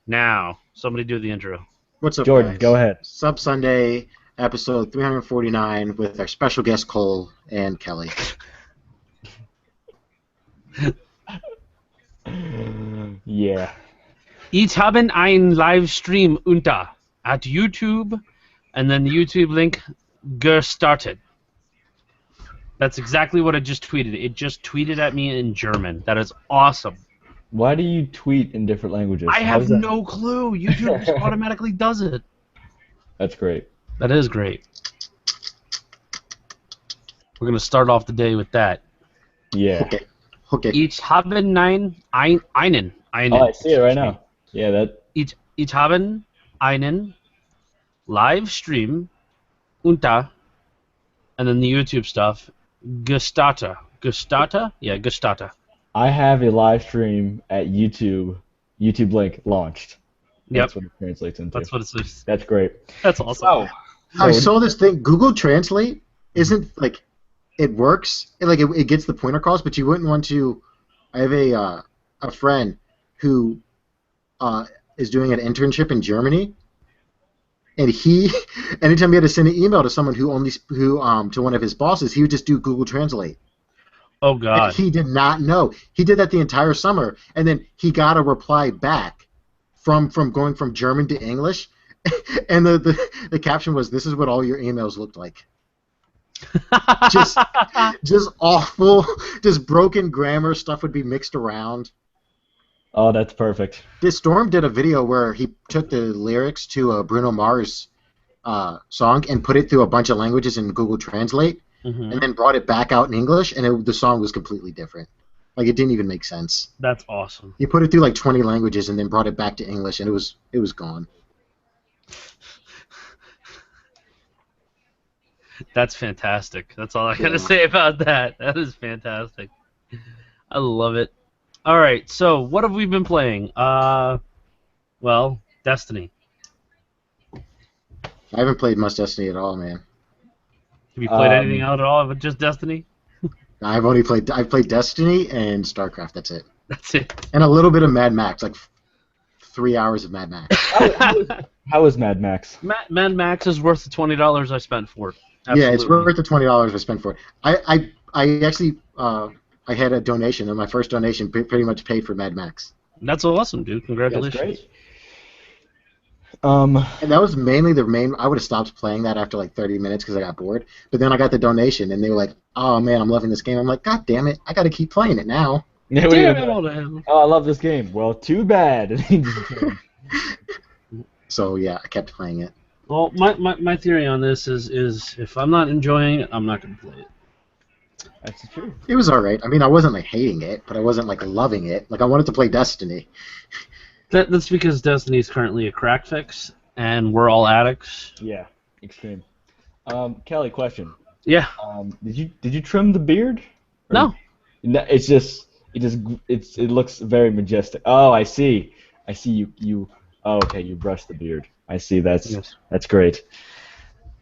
Now, somebody do the intro. What's up, Jordan, guys? go ahead. Sub Sunday, episode 349, with our special guest Cole and Kelly. Yeah. Ich haben ein Livestream unter at YouTube, and then the YouTube link gestartet. That's exactly what I just tweeted. It just tweeted at me in German. That is awesome. Why do you tweet in different languages? I How have does that- no clue. YouTube just automatically does it. That's great. That is great. We're going to start off the day with that. Yeah. Okay. Ich haben einen. Oh, I see it right now. Yeah, that. Ich haben einen Livestream unter, and then the YouTube stuff, gestartet. Gestartet? Yeah, gestartet. I have a live stream at YouTube. YouTube link launched. Yep. That's what it translates into. That's what it says. That's great. That's awesome. I saw this thing. Google Translate isn't like it works. It gets the point across, but you wouldn't want to. I have a friend who is doing an internship in Germany, and he, anytime he had to send an email to someone who to one of his bosses, he would just do Google Translate. Oh And God. he did not know. He did that the entire summer, and then he got a reply back from going from German to English, and the caption was, "This is what all your emails looked like." just awful, just broken grammar. Stuff would be mixed around. Oh, that's perfect. This Storm did a video where he took the lyrics to a Bruno Mars song and put it through a bunch of languages in Google Translate, Mhm. and then brought it back out in English, and the song was completely different. Like, it didn't even make sense. That's awesome. He put it through like 20 languages and then brought it back to English, and it was gone. That's fantastic. That's all I gotta Yeah. say about that. That is fantastic. I love it. All right. So what have we been playing? Well, Destiny. I haven't played much Destiny at all, man. Have you played Um, anything out at all? But just Destiny? I've played Destiny and StarCraft. That's it, That's it. and a little bit of Mad Max, like 3 hours of Mad Max. How is Mad Max? Mad Max is worth the $20 I spent for it. Yeah, it's Absolutely. worth the $20 I spent for it. I actually I had a donation, and my first donation pretty much paid for Mad Max, That's awesome, dude. That's Congratulations. great. and that was mainly the main. I would have stopped playing that after like 30 minutes because I got bored. But then I got the donation, and they were like, "Oh man, I'm loving this game." I'm like, "God damn it, I got to keep playing it now." Yeah, what are you Damn gonna it do? all to hell. Oh, I love this game. Well, too bad. So yeah, I kept playing it. Well, my theory on this is if I'm not enjoying it, I'm not going to play it. That's true. It was alright. I mean, I wasn't like hating it, but I wasn't like loving it. Like, I wanted to play Destiny. That's because Destiny is currently a crack fix, and we're all addicts. Yeah, extreme. Kelly, question. Yeah. Did you trim the beard? Or- No. No, it looks very majestic. Oh, I see. I see you. Oh, okay. You brushed the beard. I see. Yes. That's great.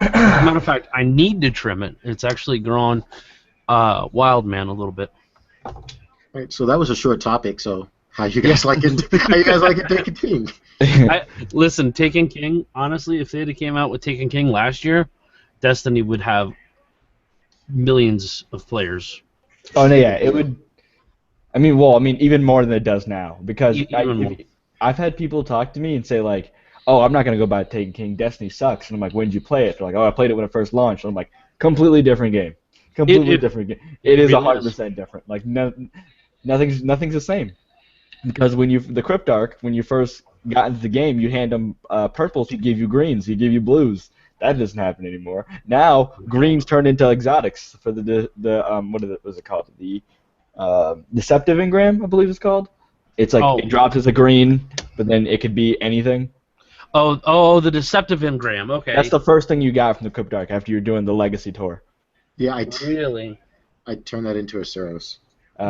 As a matter of fact, I need to trim it. It's actually grown wild man a little bit. Right, so that was a short topic. So how you guys like it? How you guys like it? Taken King. Listen, Taken King, honestly, if they had came out with Taken King last year, Destiny would have millions of players. Oh no, yeah, it would. I mean, even more than it does now because Even more. I've had people talk to me and say like, "Oh, I'm not gonna go buy Taken King. Destiny sucks." And I'm like, "When did you play it?" They're like, "Oh, I played it when it first launched." And I'm like, "Completely different game. Completely different game. It is really 100% different. Like nothing's the same." Because the Cryptarch, when you first got into the game, you hand them purples, he give you greens, he give you blues. That doesn't happen anymore. Now greens turn into exotics for the what is it called? The Deceptive Engram, I believe it's called. It's like it drops as a green, but then it could be anything. Oh, the Deceptive Engram. Okay. That's the first thing you got from the Cryptarch after you're doing the Legacy tour. Yeah, Really? I turned that into a Suros.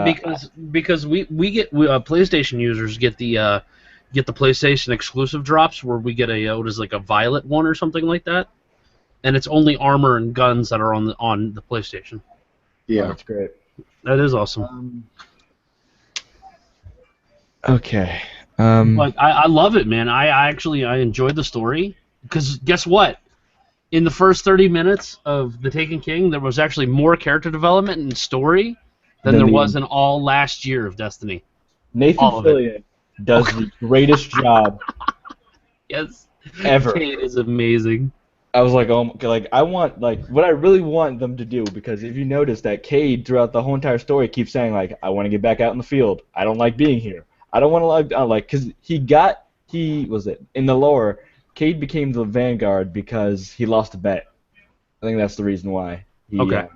Because we get PlayStation users get the PlayStation exclusive drops where we get a violet one or something like that, and it's only armor and guns that are on the PlayStation. Yeah. That's great. That is awesome. Okay. But I love it, man. I actually enjoyed the story because guess what? In the first 30 minutes of The Taken King, there was actually more character development and story than there was in all last year of Destiny. Nathan all of it. Fillion does the greatest job Yes, ever. Cade is amazing. I was like, oh, like I want like what I really want them to do, because if you notice that Cade throughout the whole entire story keeps saying like, I want to get back out in the field. I don't like being here. I don't want to like because he was it in the lore. Cade became the Vanguard because he lost a bet. I think that's the reason why. Okay.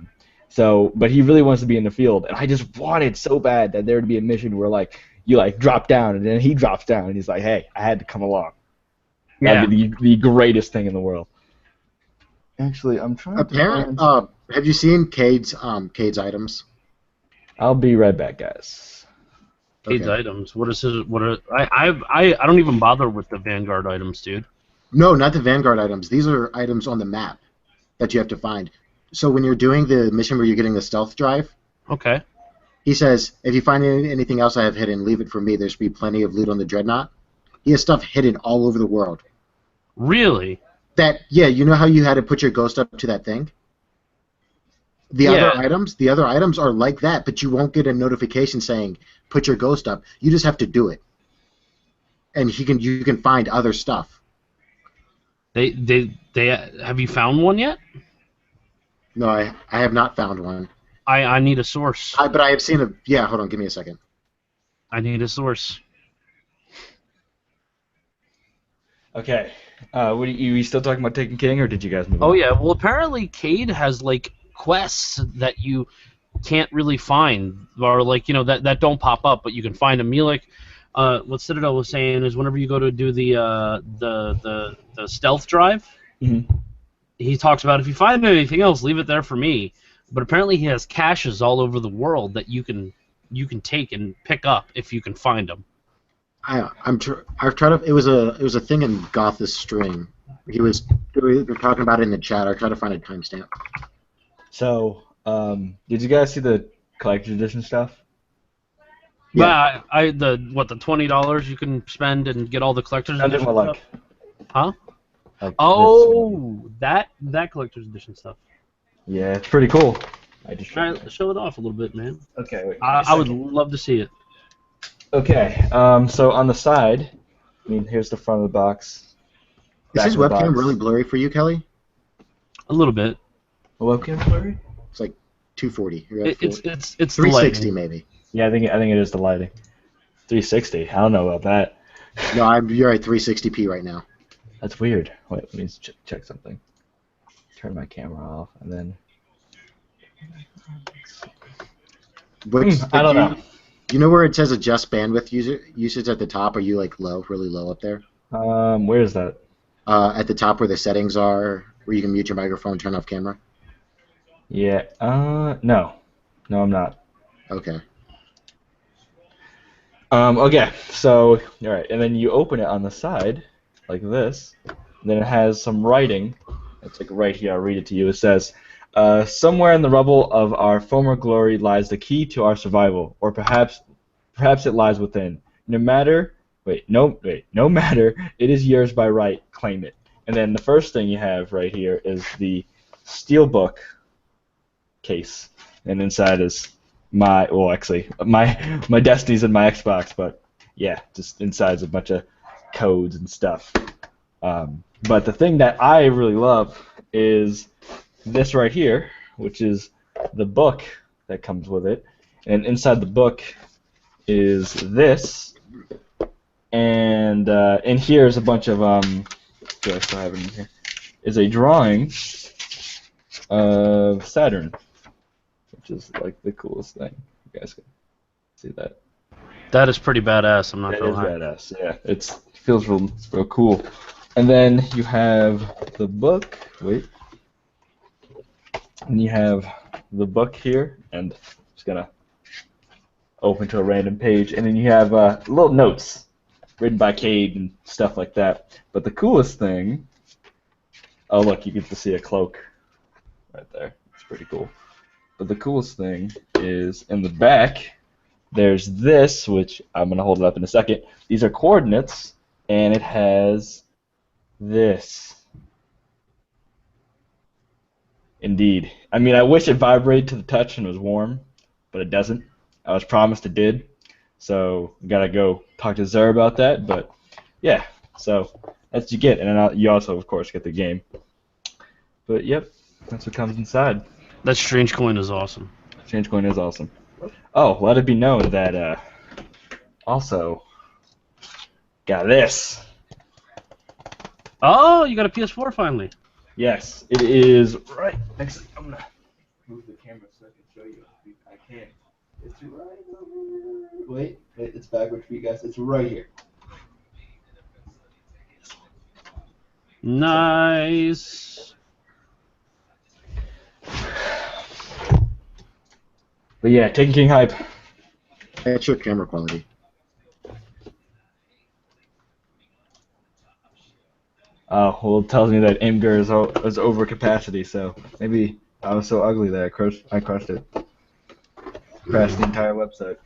But he really wants to be in the field, and I just wanted so bad that there would be a mission where like you like drop down, and then he drops down, and he's like, "Hey, I had to come along." That'd be the greatest thing in the world. Actually, I'm trying to. Have you seen Cade's items? I'll be right back, guys. Cade's items. What is his? I don't even bother with the Vanguard items, dude. No, not the Vanguard items. These are items on the map that you have to find. So when you're doing the mission where you're getting the stealth drive, okay, he says, if you find anything else I have hidden, leave it for me. There should be plenty of loot on the Dreadnought. He has stuff hidden all over the world. Really? You know how you had to put your ghost up to that thing? The other items are like that, but you won't get a notification saying put your ghost up. You just have to do it. And you can find other stuff. They have you found one yet? No, I have not found one. I need a source. But I have seen a. Yeah, hold on, give me a second. I need a source. Okay. What are you still talking about Taken King, or did you guys move on? Oh yeah. Well, apparently Cade has like quests that you can't really find, or like that don't pop up, but you can find them. What Citadel was saying is whenever you go to do the stealth drive, he talks about if you find anything else, leave it there for me. But apparently he has caches all over the world that you can take and pick up if you can find them. I've tried to. It was a thing in Goth's stream. We were talking about it in the chat. I tried to find a timestamp. So, did you guys see the collector's edition stuff? Yeah. The $20 you can spend and get all the collector's edition stuff? Huh? That collector's edition stuff. Yeah, it's pretty cool. Show it off a little bit, man. Okay. Wait, I would love to see it. Okay. So on the side, here's the front of the box. Is his webcam really blurry for you, Kelly? A little bit. The webcam's blurry? It's like 240. It's 360 maybe. Yeah, I think it is the lighting. 360. I don't know about that. No, you're at 360p right now. That's weird. Wait, let me check something. Turn my camera off and then. I don't know. You know where it says adjust bandwidth usage at the top? Are you like really low up there? Where is that? At the top where the settings are, where you can mute your microphone, turn off camera. Yeah. No, I'm not. Okay. Okay. So, all right, and then you open it on the side, like this. And then it has some writing. It's like right here. I'll read it to you. It says, "Somewhere in the rubble of our former glory lies the key to our survival, or perhaps it lies within. No matter, it is yours by right. Claim it." And then the first thing you have right here is the steelbook case, and inside is my Destiny's and my Xbox, but yeah, just inside's a bunch of codes and stuff. But the thing that I really love is this right here, which is the book that comes with it, and inside the book is this, and in here is a bunch of do I still have it in here? Is a drawing of Saturn, which is like the coolest thing. You guys can see that. That is pretty badass. I'm not gonna lie. It is badass. Yeah, it feels real cool. And then you have the book. Wait. And you have the book here, and I'm just gonna open to a random page, and then you have little notes written by Cade and stuff like that. But the coolest thing, oh look, you get to see a cloak right there. It's pretty cool. But the coolest thing is in the back, there's this, which I'm going to hold it up in a second. These are coordinates, and it has this. Indeed. I mean, I wish it vibrated to the touch and was warm, but it doesn't. I was promised it did, so gotta go talk to Zer about that. But yeah, so that's what you get, and then you also, of course, get the game. But yep, that's what comes inside. That strange coin is awesome. Strange coin is awesome. Oh, let it be known that also got this. Oh, you got a PS4 finally. Yes, it is right next. I'm gonna move the camera so I can show you. I can. It's right over. Wait, it's backwards for you guys. It's right here. Nice. But yeah, Taken King hype. That's your camera quality. Well, it tells me that Imgur is over capacity, so maybe I was so ugly that I crushed it. Crashed the entire website.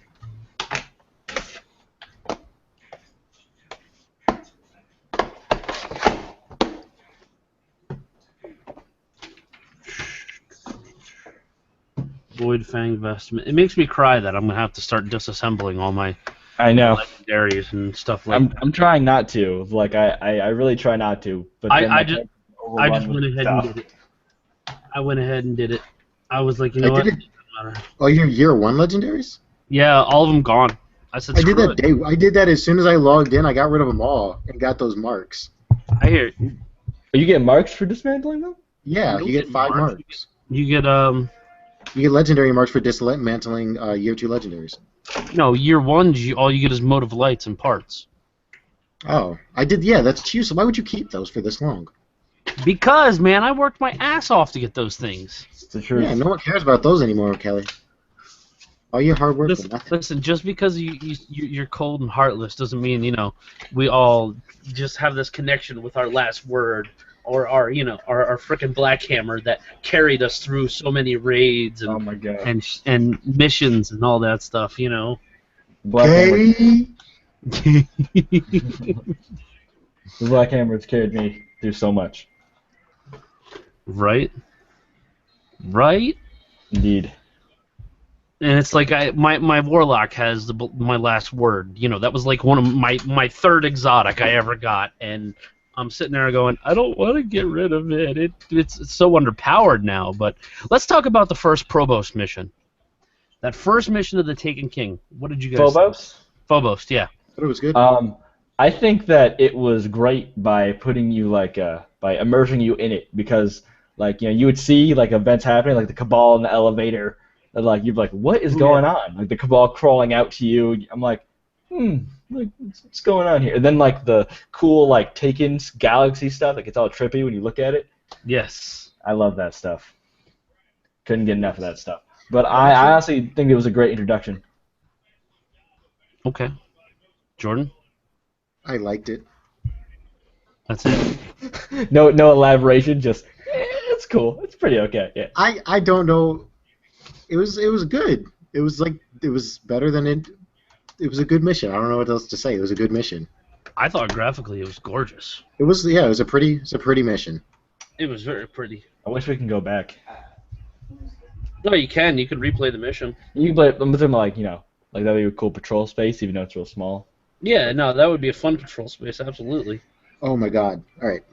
Void Fang Vestment. It makes me cry that I'm gonna have to start disassembling all my I know. legendaries and stuff like that. I'm trying not to. Like I really try not to. But then I just went ahead and did it. I went ahead and did it. I was like, you know what? Did it. Oh, your year 1 legendaries? Yeah, all of them gone. I said, I did screw that it. I did that as soon as I logged in. I got rid of them all and got those marks. I hear. You get marks for dismantling them? Yeah, You you don't get 5 get marks. marks. You get You get legendary marks for dismantling year 2 legendaries. no, year 1. All you get is motive lights and parts. Oh, I did. Yeah, that's useless. Why would you keep those for this long? Because man, I worked my ass off to get those things. It's the truth. Yeah, no one cares about those anymore, Kelly. All your hard work for nothing. Listen, just because you're cold and heartless doesn't mean, you know, we all just have this connection with our last word or our frickin' Black Hammer that carried us through so many raids and Oh my god. and missions and all that stuff, you know. Black Hammer, Hey. the Black Hammer has carried me through so much. Right? Right? Indeed. And it's like my warlock has my last word. You know, that was like one of my third exotic I ever got, and I'm sitting there going, I don't want to get rid of it. It's so underpowered now. But let's talk about the first Provost mission. That first mission of the Taken King. What did you guys Phobos? think? Phobos, yeah. I thought it was good. I think that it was great by putting you by immersing you in it, because you would see events happening, like the Cabal in the elevator, and you'd be like, what is going on? Like the Cabal crawling out to you. I'm like, what's going on here? And then the cool Taken Galaxy stuff, it's all trippy when you look at it. Yes. I love that stuff. Couldn't get enough of that stuff. But I honestly think it was a great introduction. Okay. Jordan? I liked it. That's it. No elaboration, just it's cool. It's pretty okay. Yeah. I don't know. It was good. It was better than it. It was a good mission. I don't know what else to say. It was a good mission. I thought graphically it was gorgeous. It was a pretty mission. It was very pretty. I wish we can go back. No, you can. You can replay the mission. You can play them that would be a cool patrol space, even though it's real small. Yeah, no, that would be a fun patrol space, absolutely. Oh my god. Alright.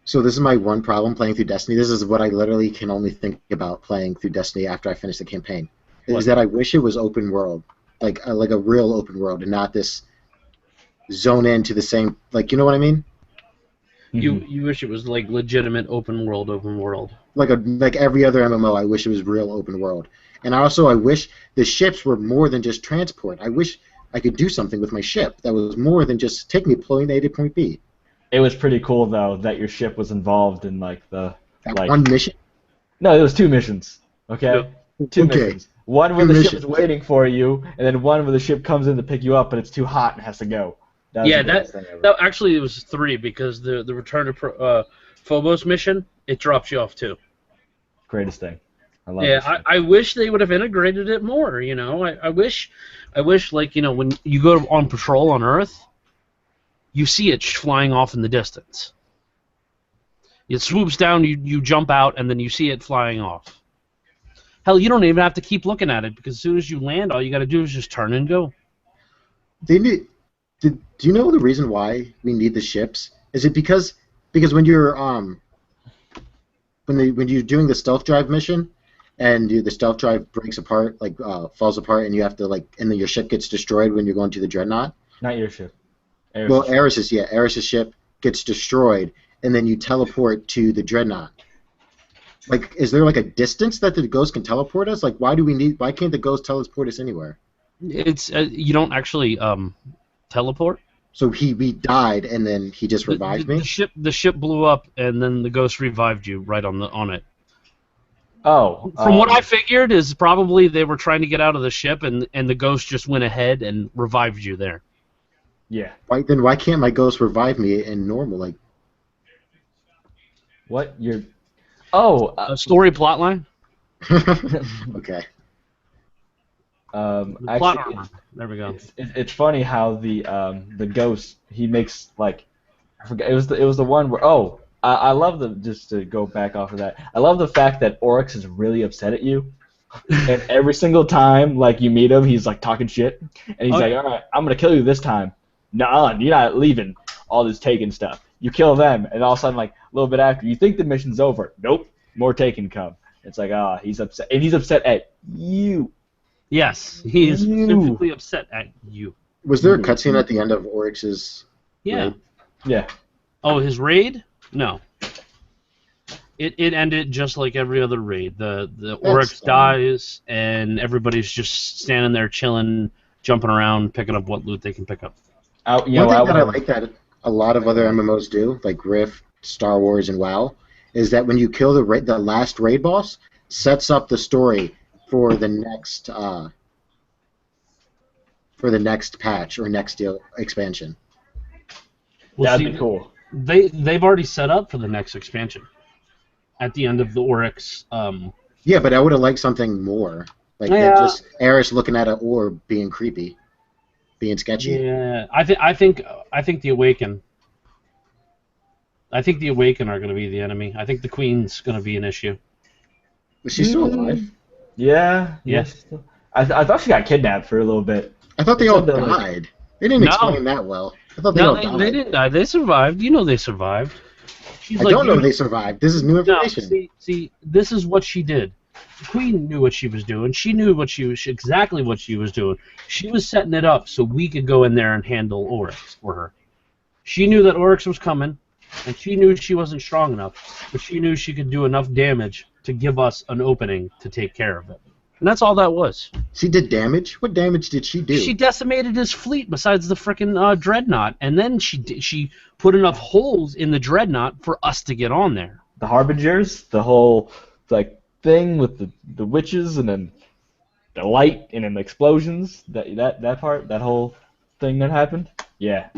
So this is my one problem playing through Destiny. This is what I literally can only think about playing through Destiny after I finish the campaign. What? Is that I wish it was open world. Like a real open world and not this zone into the same, you know what I mean? You wish it was legitimate open world. Like every other MMO, I wish it was real open world. And I wish the ships were more than just transport. I wish I could do something with my ship that was more than just take me point A to point B. It was pretty cool though that your ship was involved in one mission. No, it was 2 missions. Okay, Yeah. Two Okay. missions. One where Two the missions. ship is waiting for you, and then one where the ship comes in to pick you up, but it's too hot and has to go. Actually it was 3 because the Return to Phobos mission, it drops you off too. Greatest thing. I love Yeah, the ship. I wish they would have integrated it more. You know, I wish, like, you know, when you go on patrol on Earth, you see it flying off in the distance. It swoops down, you jump out, and then you see it flying off. Hell, you don't even have to keep looking at it because as soon as you land, all you got to do is just turn and go. They need. Do you know the reason why we need the ships? Is it because when you're when you're doing the stealth drive mission, and the stealth drive breaks apart, like falls apart, and you have to and then your ship gets destroyed when you're going to the dreadnought. Not your ship. Well, Ares' ship. Eris's ship gets destroyed, and then you teleport to the dreadnought. Like, is there like a distance that the ghost can teleport us? Like, why can't the ghost teleport us anywhere? It's you don't actually teleport. So we died, and then he just revived me. The ship blew up, and then the ghost revived you right on it. Oh. From what I figured is probably they were trying to get out of the ship, and the ghost just went ahead and revived you there. Yeah. Why can't my ghost revive me in normal? Like, What? You're. Oh. A story plotline. okay. Plot Actually, armor. There we go. it's funny how the ghost he makes like I forget it was the one where I love the just to go back off of that I love the fact that Oryx is really upset at you and every single time like you meet him he's like talking shit and he's like, all right, I'm gonna kill you this time. Nuh-uh, you're not leaving all this Taken stuff. You kill them and all of a sudden like a little bit after you think the mission's over. Nope, more Taken come. It's like he's upset and he's upset at you. Yes, he is specifically upset at you. Was there a cutscene at the end of Oryx's? Yeah. raid? Yeah. Oh, his raid? No. It ended just like every other raid. The Oryx dies, and everybody's just standing there chilling, jumping around, picking up what loot they can pick up. One thing that I like that a lot of other MMOs do, like Rift, Star Wars, and WoW, is that when you kill the last raid boss, sets up the story for the next patch or next expansion. Well, That'd be cool. They've already set up for the next expansion. At the end of the Oryx. Yeah, but I would have liked something more, like than just Eris looking at an orb being creepy, being sketchy. Yeah, I think the Awaken. I think the Awaken are going to be the enemy. I think the Queen's going to be an issue. Is she still alive? Yeah. Yes. I thought she got kidnapped for a little bit. I thought they all died. They didn't explain that well. I thought they all died. They didn't die. They survived. You know they survived. I don't know they survived. This is new information. No, see, this is what she did. The Queen knew what she was doing. She knew exactly what she was doing. She was setting it up so we could go in there and handle Oryx for her. She knew that Oryx was coming, and she knew she wasn't strong enough, but she knew she could do enough damage to give us an opening to take care of it. And that's all that was. She did damage? What damage did she do? She decimated his fleet besides the frickin' dreadnought, and then she put enough holes in the dreadnought for us to get on there. The Harbingers, the whole like thing with the witches, and then the light, and then the explosions. That part, that whole thing that happened. Yeah.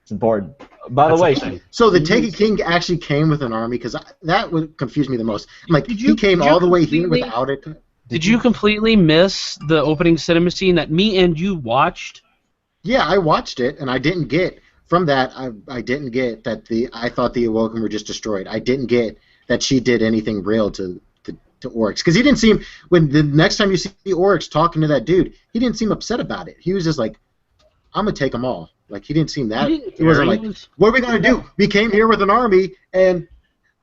It's important. By the way, so the Taken King actually came with an army, because that would confuse me the most. I'm like, he came all the way here without it. Did you completely miss the opening cinema scene that me and you watched? Yeah, I watched it, and I didn't get from that. I didn't get that I thought the Awoken were just destroyed. I didn't get that she did anything real to Oryx, because he didn't seem, when the next time you see Oryx talking to that dude, he didn't seem upset about it. He was just like, I'm gonna take them all. Like, he didn't seem that. He wasn't like, what are we gonna do? We came here with an army, and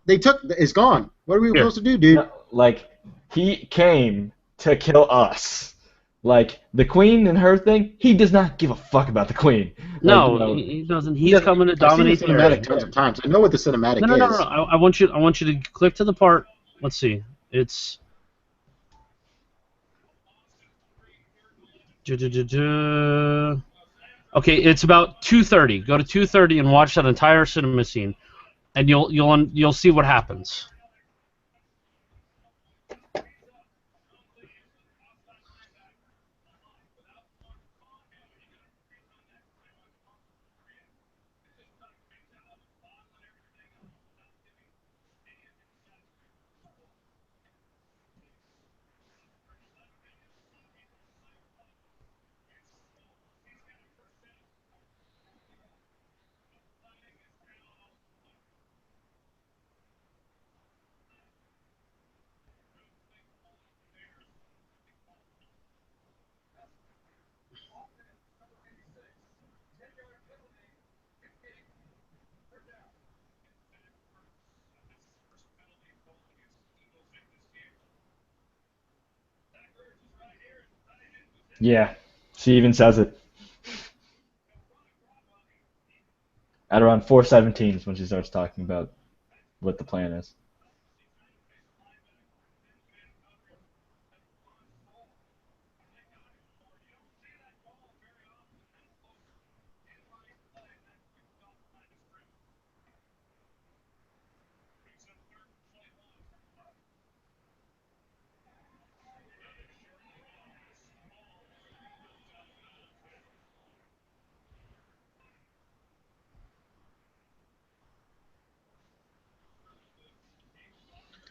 it's gone. What are we supposed to do, dude? No, like, he came to kill us. Like, the Queen and her thing, he does not give a fuck about the Queen. No, he doesn't. He's coming to dominate the cinematic tons of times. I know what the cinematic is. No. I want you to click to the part. Let's see. It's. Okay, it's about 2:30. Go to 2:30 and watch that entire cinema scene, and you'll see what happens. Yeah, she even says it at around 4:17 is when she starts talking about what the plan is.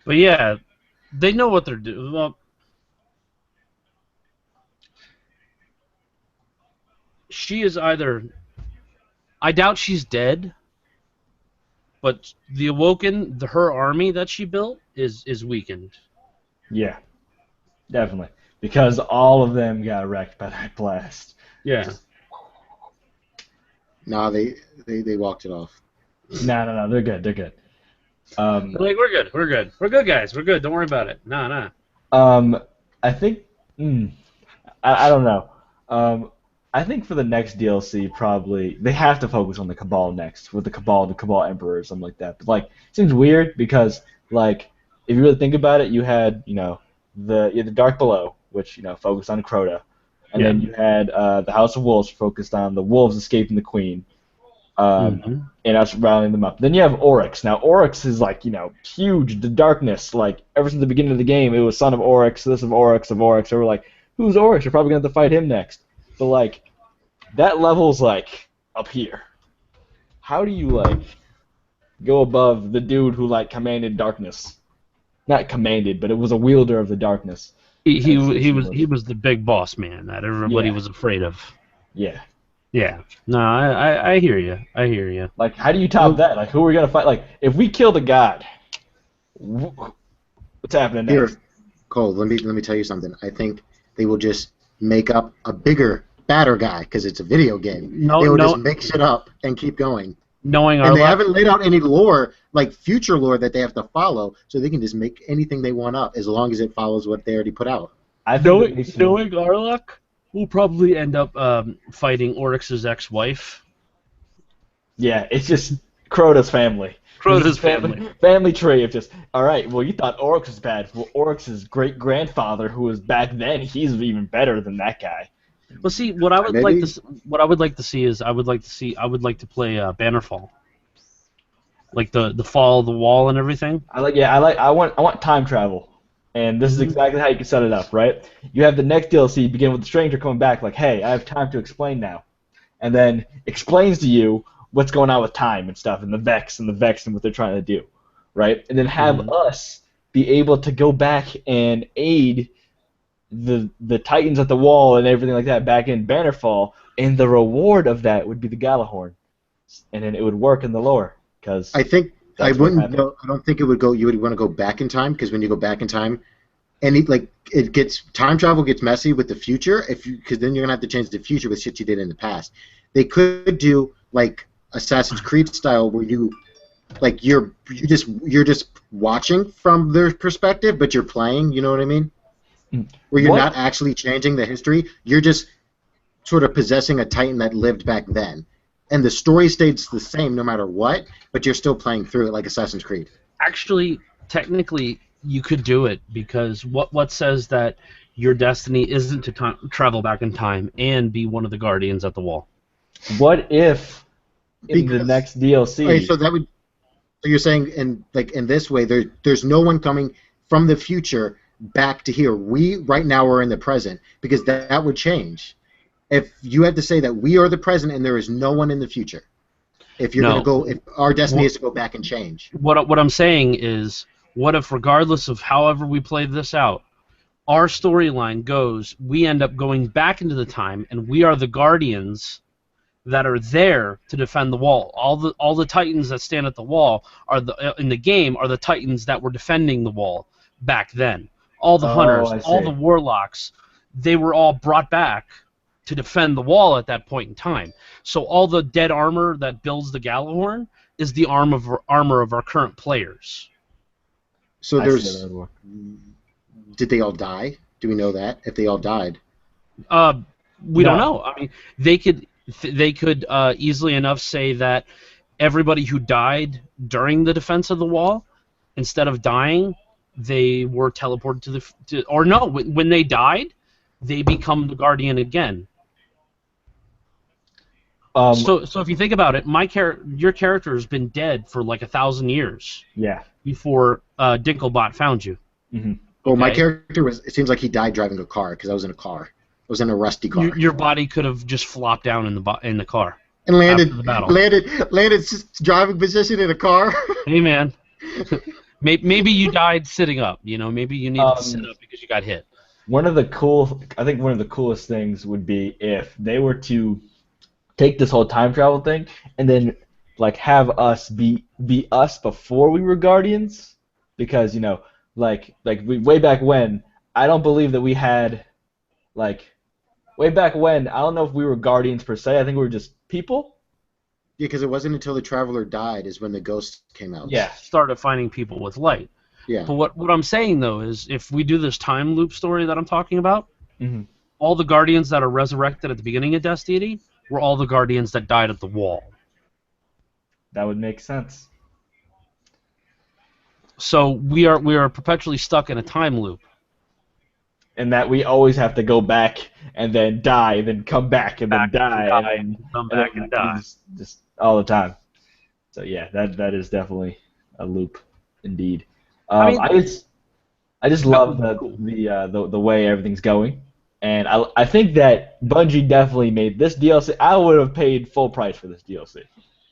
But yeah, they know what they're doing. Well, she is either. I doubt she's dead, but the Awoken, her army that she built, is weakened. Yeah, definitely. Because all of them got wrecked by that blast. Yeah. Nah, they walked it off. No, they're good. They're good. Um, They're like, we're good, guys, we're good. Don't worry about it. Nah. um, I think. I don't know. I think for the next DLC, probably they have to focus on the Cabal next, with the Cabal Emperor, or something like that. But like, it seems weird because like, if you really think about it, you had you had the Dark Below, which focused on Crota, and Yeah. then you had the House of Wolves focused on the wolves escaping the Queen, Mm-hmm. and us rallying them up. Then you have Oryx. Now Oryx is like huge, the darkness. Like ever since the beginning of the game, it was son of Oryx, this of Oryx of Oryx. So we're like, who's Oryx? You're probably gonna have to fight him next. But like, that level's like up here. How do you like go above the dude who like commanded darkness? Not commanded, but it was a wielder of the darkness. He That's he was the big boss man that everybody Yeah. was afraid of. Yeah. Yeah. No, I hear you. I hear you. Like, how do you top that? Like, who are we gonna fight? Like, if we kill the god, what's happening Here, next? Cole, let me tell you something. I think they will just make up a bigger, badder guy because it's a video game. No, They will no, just mix it up and keep going. knowing our And they luck, haven't laid out any lore, like future lore, that they have to follow, so they can just make anything they want up as long as it follows what they already put out. I think knowing our luck, we'll probably end up fighting Oryx's ex-wife. yeah, it's just Crota's family. Crota's family. Family tree of just, all right, well, you thought Oryx was bad. Well, Oryx's great-grandfather, who was back then, he's even better than that guy. Well, see, what I would Maybe. like to see is I would like to play Bannerfall, like the fall of the wall and everything. I want time travel. And this is exactly how you can set it up, right? You have the next DLC begin with the stranger coming back, like, hey, I have time to explain now. And then explains to you what's going on with time and stuff, and the Vex and what they're trying to do, right? And then have us be able to go back and aid the Titans at the wall and everything like that back in Bannerfall, and the reward of that would be the Galahorn. And then it would work in the lore, because I think I That's what wouldn't. happened. No, I don't think it would go. You would want to go back in time because when you go back in time, it gets time travel gets messy with the future because then you're gonna have to change the future with shit you did in the past. They could do like Assassin's Creed style where you're just watching from their perspective, but you're playing. You know what I mean? Where you're What? not actually changing the history. You're just sort of possessing a Titan that lived back then. And the story stays the same no matter what, but you're still playing through it like Assassin's Creed. Actually, technically, you could do it because what says that your destiny isn't to travel back in time and be one of the guardians at the wall? What if in the Because- next DLC? Okay, so that would. So you're saying in this way, there's no one coming from the future back to here. We right now are in the present because that would change. If you had to say that we are the present and there is no one in the future, if you're No. going to go, if our destiny is to go back and change. What I'm saying is, what if regardless of however we play this out, our storyline goes, we end up going back into the time and we are the guardians that are there to defend the wall. All the Titans that stand at the wall are in the game are the Titans that were defending the wall back then. All the Oh, hunters, I all see. the warlocks, they were all brought back to defend the wall at that point in time. So all the dead armor that builds the Galahorn is the armor of our current players. So I see how there's. that would work. Did they all die? Do we know that? If they all died, Uh, we don't No. know. I mean, they could easily enough say that everybody who died during the defense of the wall, instead of dying, they were teleported or no, when they died, they become the guardian again. Um, So if you think about it, your character has been dead for like 1,000 years yeah. before Dinklebot found you. Hmm. Well, my Okay, character was. It seems like he died driving a car because I was in a car. I was in a rusty car your body could have just flopped down in the car and after the battle. landed driving position in a car. Hey man, maybe you died sitting up. You know, maybe you needed to sit up because you got hit. I think one of the coolest things would be if they were to take this whole time travel thing and then like have us be us before we were Guardians, because way back when, I don't believe that we had like way back when, I don't know if we were Guardians per se. I think we were just people. Yeah, because it wasn't until the Traveler died is when the ghost came out. Yeah. Started finding people with light. Yeah. But what I'm saying though is, if we do this time loop story that I'm talking about, Hmm. all the guardians that are resurrected at the beginning of Destiny were all the guardians that died at the wall. That would make sense. So we are perpetually stuck in a time loop. And that we always have to go back and then die, then come back and then die, and then come back and die. just all the time. So yeah, that is definitely a loop, indeed. I mean, I just love the way everything's going, and I think that Bungie definitely made this DLC. I would have paid full price for this DLC.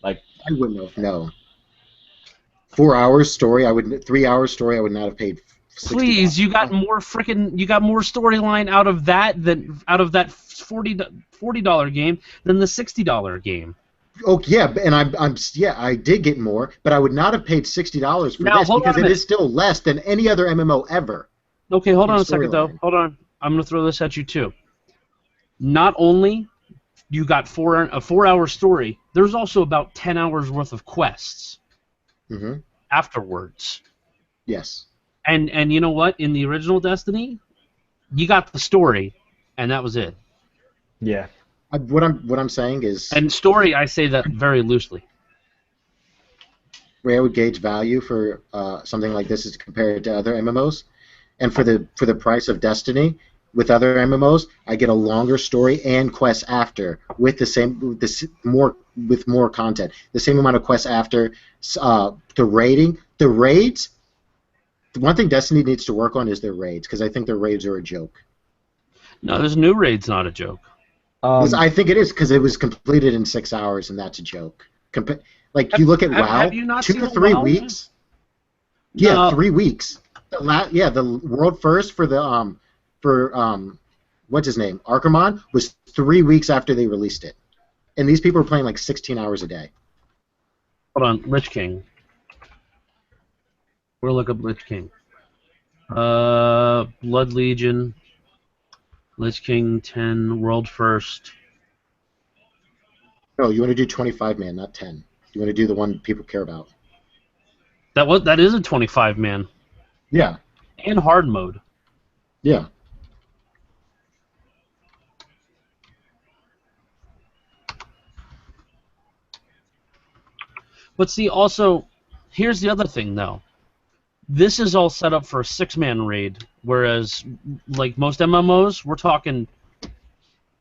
Like, I wouldn't have. No. 4 hours story. 3 hours story. I would not have paid. Please, you got more storyline out of that $40 game than the $60 game. Oh yeah, and I did get more, but I would not have paid $60 for Now, this hold on because a it minute. is still less than any other MMO ever. Okay, hold In on a second though. storyline. Hold on. I'm gonna throw this at you too. Not only you got a 4-hour story, there's also about 10 hours worth of quests Hmm. afterwards. Yes. And you know what? In the original Destiny, you got the story, and that was it. yeah, What I'm saying is, And story, I say that very loosely. where I would gauge value for something like this is compared to other MMOs, and for the price of Destiny, with other MMOs, I get a longer story and quests after with more content, the same amount of quests after. The raids. The one thing Destiny needs to work on is their raids, because I think their raids are a joke. No, this new raid's not a joke. I think it is, because it was completed in 6 hours, and that's a joke. You look at WoW, have you not 2 seen to 3 WoW? weeks. No. Yeah, 3 weeks. The world first for what's his name, Archimon, was 3 weeks after they released it, and these people are playing like 16 hours a day. Hold on, Lich King. We'll look up Lich King. Blood Legion. Lich King 10, World First. No, you want to do 25 man, not 10. You want to do the one people care about. That is a 25 man. Yeah. And hard mode. Yeah. But see, also, here's the other thing, though. This is all set up for a 6-man raid, whereas, like most MMOs, we're talking,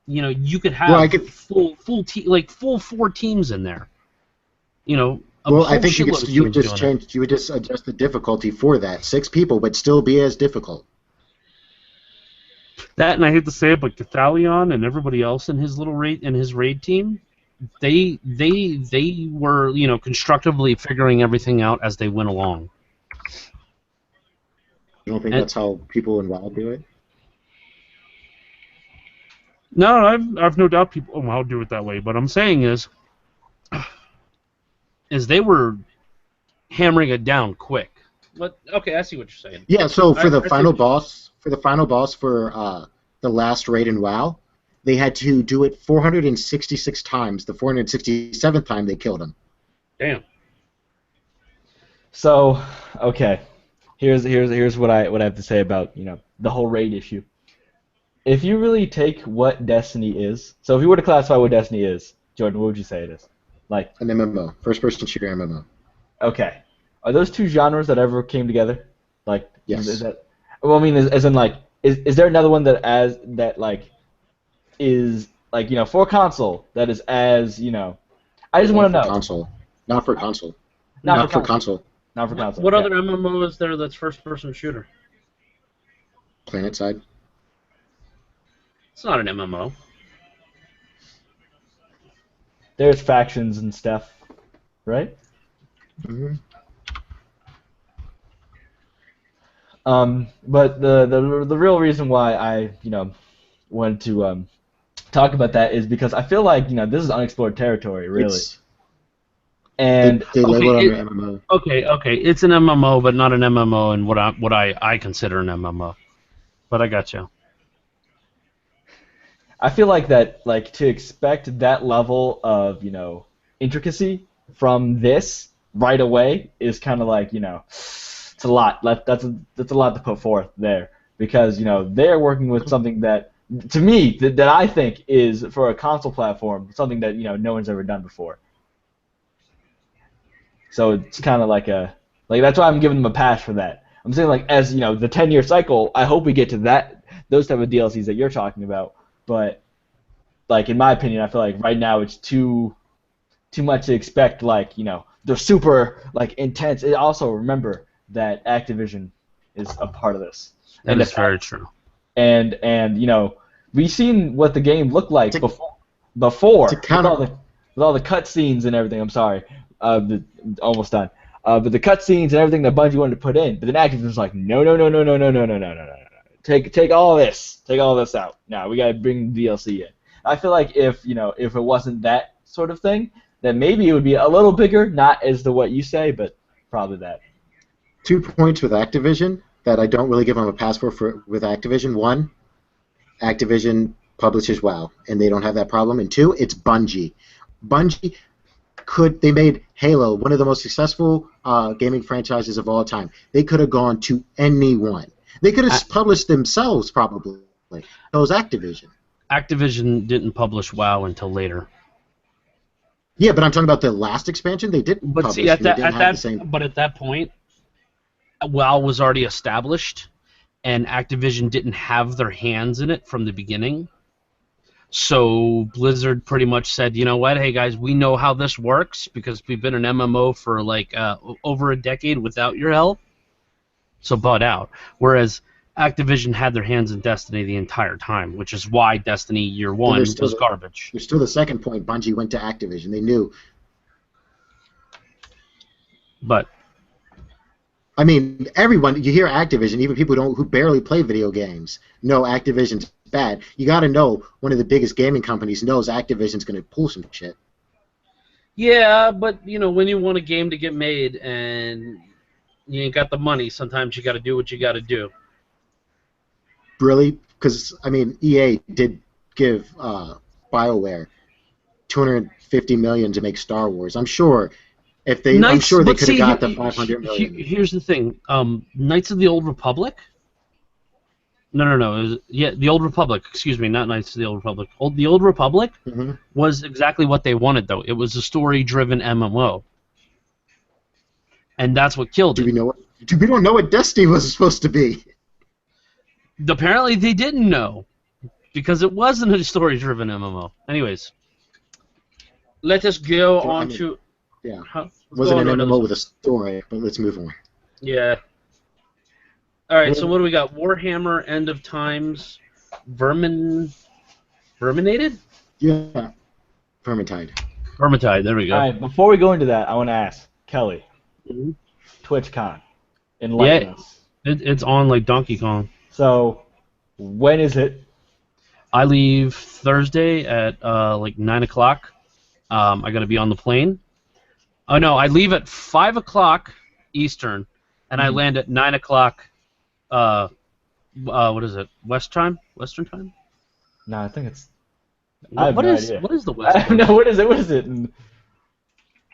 you could have full 4 teams in there. I think you would just adjust the difficulty for that. 6 people would still be as difficult. That, and I hate to say it, but Cathalion and everybody else in his raid team, they were constructively figuring everything out as they went along. You don't think that's how people in WoW do it? No, I've no doubt people in WoW do it that way. But I'm saying is they were hammering it down quick. But okay, I see what you're saying. Yeah. So for the final boss for the last raid in WoW, they had to do it 466 times. The 467th time they killed him. Damn. So, okay, here's what I have to say about the whole raid issue. if you really take what Destiny is, so if you were to classify what Destiny is, Jordan, what would you say it is? Like, An MMO, first-person shooter MMO. okay, are those two genres that ever came together? Like, Yes. is that? Well, I mean, as in like, is there another one that like is like for console that is as I just want to Not for know. console. Not for console. Not Not for for console. Not for console. What okay. other MMO is there that's first-person shooter? PlanetSide. It's not an MMO. There's factions and stuff, right? Mm-hmm. But the real reason why I wanted to talk about that is because I feel like this is unexplored territory, really. And They label Okay, it under MMO. Okay, it's an MMO, but not an MMO in what I consider an MMO. But I got you. I feel like that, like, to expect that level of, intricacy from this right away is kind of like, it's a lot. That's a lot to put forth there because, they're working with something that, to me, that I think is, for a console platform, something that, no one's ever done before. So it's kind of like that's why I'm giving them a pass for that. I'm saying, like, as, the 10-year cycle, I hope we get to those type of DLCs that you're talking about. But, like, in my opinion, I feel like right now it's too much to expect, like, they're super, like, intense. And also, remember that Activision is a part of this. That is very true. And we've seen what the game looked like before with all the cutscenes and everything. I'm sorry. Almost done. But the cutscenes and everything that Bungie wanted to put in, but then Activision's like, no. Take all this out. Now we gotta bring DLC in. I feel like if it wasn't that sort of thing, then maybe it would be a little bigger, not as to what you say, but probably that. 2 points with Activision that I don't really give them a pass for with Activision. One, Activision publishes WoW, and they don't have that problem. And two, it's Bungie. Bungie they made Halo one of the most successful gaming franchises of all time. They could have gone to anyone. They could have published themselves probably. It was Activision. Activision didn't publish WoW until later. Yeah, but I'm talking about the last expansion. They did But publish. see, at that point, WoW was already established, and Activision didn't have their hands in it from the beginning. So Blizzard pretty much said, you know what, hey guys, we know how this works because we've been an MMO for like over a decade without your help. So butt out. Whereas Activision had their hands in Destiny the entire time, which is why Destiny Year 1 was garbage. There's still the second point. Bungie went to Activision. They knew. But I mean, everyone, you hear Activision, even people who barely play video games, know Activision's bad. You got to know one of the biggest gaming companies knows Activision's going to pull some shit. Yeah, but, when you want a game to get made and you ain't got the money, sometimes you got to do what you got to do. Really? Because, I mean, EA did give BioWare $250 million to make Star Wars. I'm sure if they, I'm sure they could have got the $500 million. Here's the thing: Knights of the Old Republic. No. The Old Republic. Excuse me, not Knights of the Old Republic. The Old Republic was exactly what they wanted, though. It was a story-driven MMO, and that's what killed it. We don't know what Destiny was supposed to be. Apparently, they didn't know because it wasn't a story-driven MMO. Anyways, let us go on to. Yeah, wasn't an MMO with a story, but let's move on. Yeah. All right, so what do we got? Warhammer, End of Times, Vermintide? Yeah, Vermintide. Vermintide, there we go. All right, before we go into that, I want to ask Kelly, TwitchCon, enlighten us. It's on like Donkey Kong. So, when is it? I leave Thursday at like 9 o'clock. I got to be on the plane. Oh no, I leave at 5 o'clock Eastern, and I land at 9 o'clock. What is it? Western time? No, I think it's. What is the West? I don't know. What is it?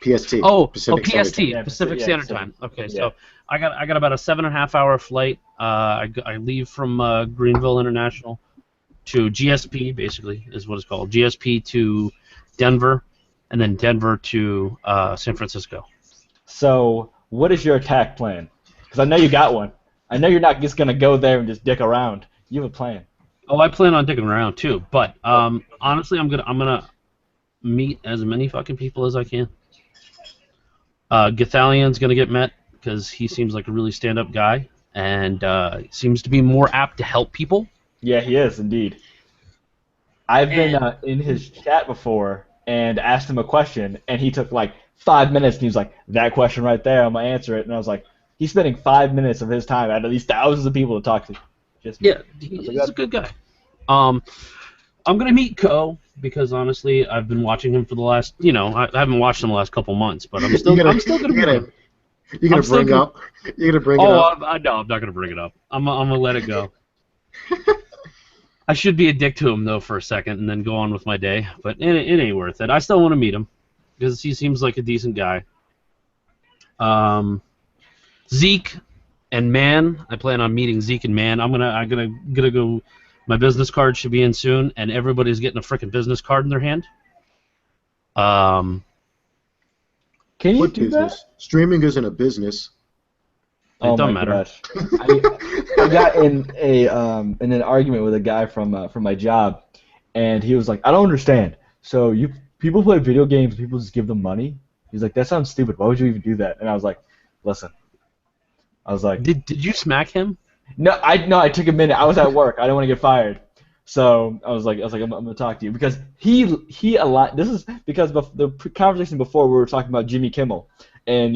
PST. Pacific Standard Time. Pacific Standard Time. Okay, so I got about a 7.5-hour flight. I leave from Greenville International, to GSP, basically, is what it's called. GSP to Denver, and then Denver to San Francisco. So, what is your attack plan? Because I know you got one. I know you're not just gonna go there and just dick around. You have a plan. Oh, I plan on digging around too, but honestly, I'm gonna meet as many fucking people as I can. Gathalion's gonna get met because he seems like a really stand-up guy and seems to be more apt to help people. Yeah, he is indeed. I've been in his chat before and asked him a question, and he took like 5 minutes, and he was like, "That question right there, I'm gonna answer it." And I was like, "He's spending 5 minutes of his time at least thousands of people to talk to." Just me. Yeah, he's a good guy. I'm gonna meet Ko because honestly, I've been watching him for the last, I haven't watched him the last couple months, but I'm still gonna meet him. You're gonna bring it up. No, I'm not gonna bring it up. I'm gonna let it go. I should be a dick to him though for a second and then go on with my day, but it ain't worth it. I still want to meet him because he seems like a decent guy. Zeke and Man, I plan on meeting Zeke and Man. I'm gonna go. My business card should be in soon, and everybody's getting a freaking business card in their hand. Can you What do business? that? Streaming isn't a business. Oh Don't my matter. gosh. I got in an argument with a guy from my job, and he was like, "I don't understand. So people play video games, people just give them money?" He's like, "That sounds stupid. Why would you even do that?" And I was like, "Listen." I was like, Did you smack him? No, I took a minute. I was at work. I didn't want to get fired. So I was like, I'm gonna talk to you because he a lot. This is because the conversation before we were talking about Jimmy Kimmel and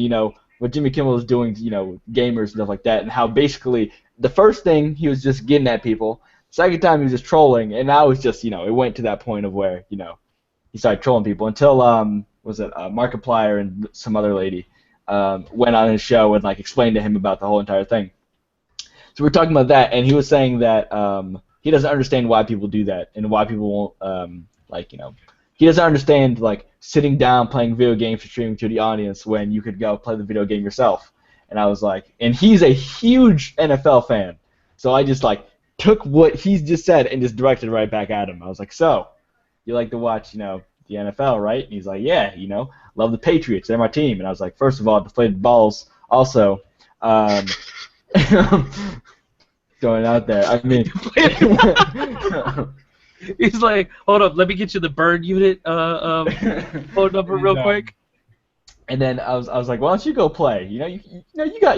what Jimmy Kimmel is doing to gamers and stuff like that, and how basically the first thing he was just getting at people, second time he was just trolling, and now it's just it went to that point of where he started trolling people until Markiplier and some other lady went on his show and explained to him about the whole entire thing. So we're talking about that, and he was saying that he doesn't understand why people do that and why people won't he doesn't understand sitting down playing video games and streaming to the audience when you could go play the video game yourself. And I was like, and he's a huge NFL fan, so I just took what he's just said and just directed right back at him. I was like, so you like to watch the NFL, right? And he's like, yeah, love the Patriots, they're my team. And I was like, first of all, deflated balls. Also, going out there. I mean, he's like, hold up, let me get you the bird unit phone number real quick. And then I was like, why don't you go play? You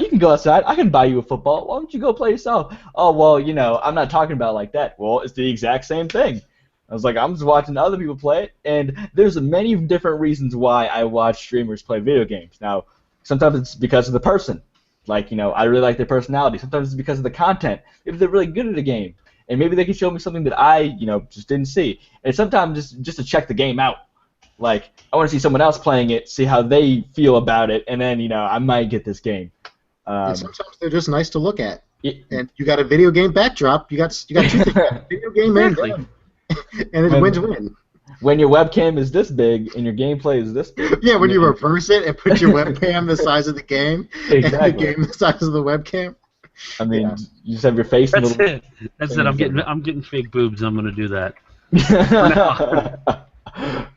can go outside. I can buy you a football. Why don't you go play yourself? Oh well, I'm not talking about it like that. Well, it's the exact same thing. I was like, I'm just watching other people play it, and there's many different reasons why I watch streamers play video games. Now, sometimes it's because of the person. I really like their personality. Sometimes it's because of the content. If they're really good at a game, and maybe they can show me something that I, just didn't see. And sometimes just to check the game out. I want to see someone else playing it, see how they feel about it, and then, I might get this game. And sometimes they're just nice to look at. And you got a video game backdrop. You got two things. Video game Exactly. and it's win-win. When your webcam is this big and your gameplay is this big. Yeah, when you reverse it and put your webcam the size of the game and the game the size of the webcam. I mean, you just have your face. That's it. That's it. I'm getting fake boobs. I'm gonna do that.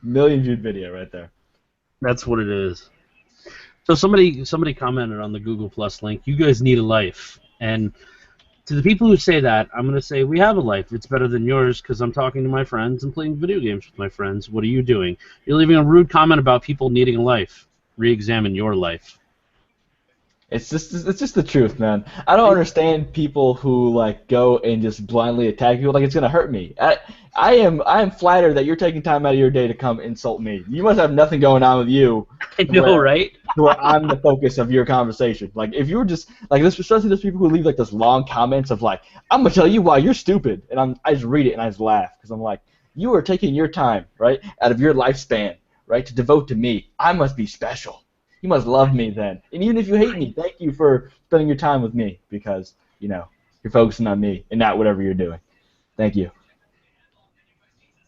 Million viewed video right there. That's what it is. So somebody commented on the Google Plus link. You guys need a life, and to the people who say that, I'm going to say we have a life. It's better than yours because I'm talking to my friends and playing video games with my friends. What are you doing? You're leaving a rude comment about people needing a life. Re-examine your life. It's just the truth, man. I don't understand people who go and just blindly attack people like it's gonna hurt me. I am flattered that you're taking time out of your day to come insult me. You must have nothing going on with you. I know, right? Where I'm the focus of your conversation. If you were just this, especially those people who leave those long comments of I'm gonna tell you why you're stupid, and I just read it and I just laugh because I'm like, you are taking your time out of your lifespan to devote to me. I must be special. You must love me then. And even if you hate me, thank you for spending your time with me because, you're focusing on me and not whatever you're doing. Thank you.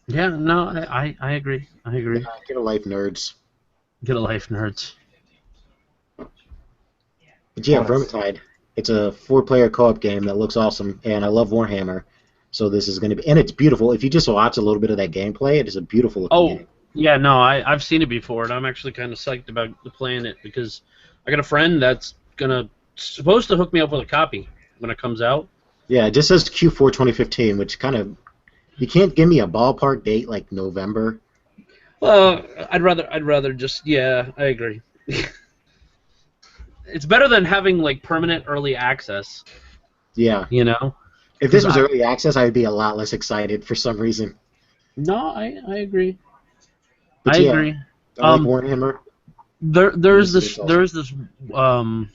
Yeah, no, I agree. I agree. Yeah, get a life, nerds. Get a life, nerds. But yeah, Vermintide. It's a 4-player co-op game that looks awesome, and I love Warhammer. So this is going to be, and it's beautiful. If you just watch a little bit of that gameplay, it is a beautiful looking Oh, game. yeah, no, I've seen it before, and I'm actually kind of psyched about playing it because I got a friend that's supposed to hook me up with a copy when it comes out. Yeah, it just says Q4 2015, which kind of, you can't give me a ballpark date like November. Well, I'd rather just, yeah, I agree. It's better than having like permanent early access, Yeah. you know? If this 'Cause was early access, I would be a lot less excited for some reason. No, I agree. But I yeah, agree. I like Um, Warhammer. there's It's awesome. this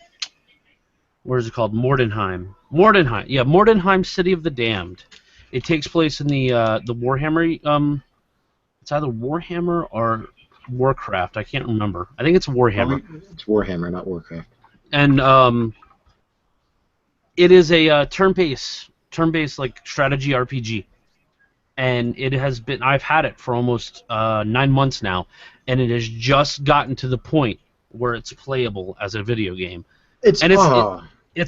what is it called? Mordenheim. Mordenheim. Yeah, Mordenheim, City of the Damned. It takes place in the Warhammer. It's either Warhammer or Warcraft. I can't remember. I think it's Warhammer. It's Warhammer, not Warcraft. And it is a turn-based like strategy RPG. And it has been. I've had it for almost 9 months now, and it has just gotten to the point where it's playable as a video game. It's And it's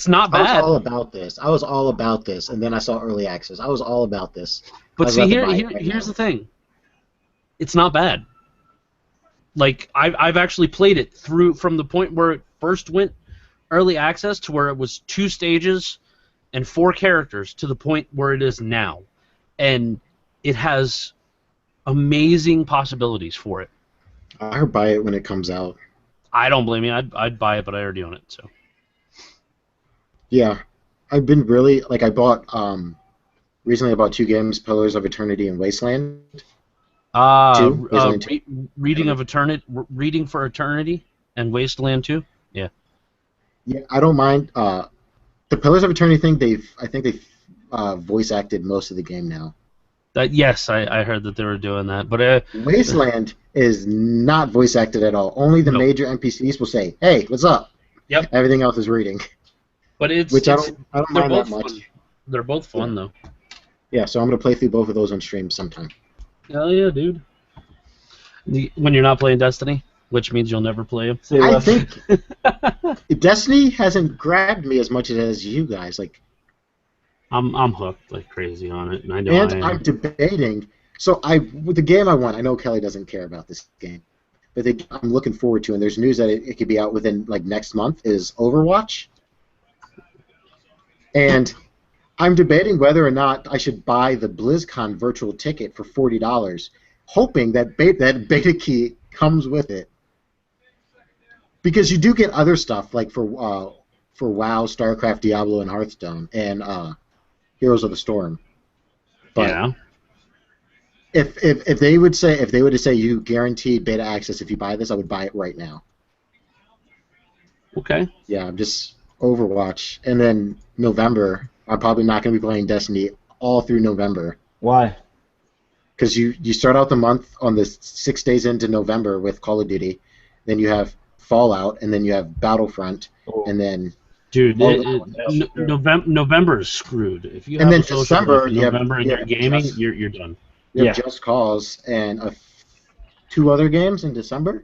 not I was bad. all about this. I was all about this, and then I saw early access. I was all about this. I But was see, about to buy it right here's now. the thing. It's not bad. Like I've actually played it through from the point where it first went early access to where it was 2 stages and 4 characters to the point where it is now, and it has amazing possibilities for it. I'll buy it when it comes out. I don't blame you. I'd buy it, but I already own it. So Yeah, I've been really like I bought recently I bought 2 games, Pillars of Eternity and Wasteland. Wasteland 2. Reading for Eternity and Wasteland 2. Yeah. Yeah, I don't mind. The Pillars of Eternity thing, I think they've voice acted most of the game now. Yes, I heard that they were doing that, but Wasteland is not voice acted at all. Only the No. major NPCs will say, "Hey, what's up?" Yep. Everything else is reading. but Which I don't they're mind that both much. fun. They're both fun though. Yeah, so I'm gonna play through both of those on stream sometime. Hell yeah, dude. When you're not playing Destiny, which means you'll never play them. Say I less. think Destiny hasn't grabbed me as much as it has you guys. Like, I'm hooked like crazy on it, and I know and I am. I'm debating. So with the game I want, I know Kelly doesn't care about this game, but I'm looking forward to, and there's news that it could be out within like next month. Is Overwatch, and I'm debating whether or not I should buy the BlizzCon virtual ticket for $40, hoping that that beta key comes with it. Because you do get other stuff like for WoW, StarCraft, Diablo, and Hearthstone, and Heroes of the Storm. But Yeah. if they would say you guaranteed beta access if you buy this, I would buy it right now. Okay. Yeah, I'm just Overwatch, and then November. I'm probably not going to be playing Destiny all through November Why? because you start out the month on the 6 days into November with Call of Duty, then you have Fallout, and then you have Battlefront, Oh. and then Dude, That's true. November is screwed. If you And have then a social December, life in you have- November and you you're have gaming, just- you're done. you have Yeah. Just Cause and 2 other games in December.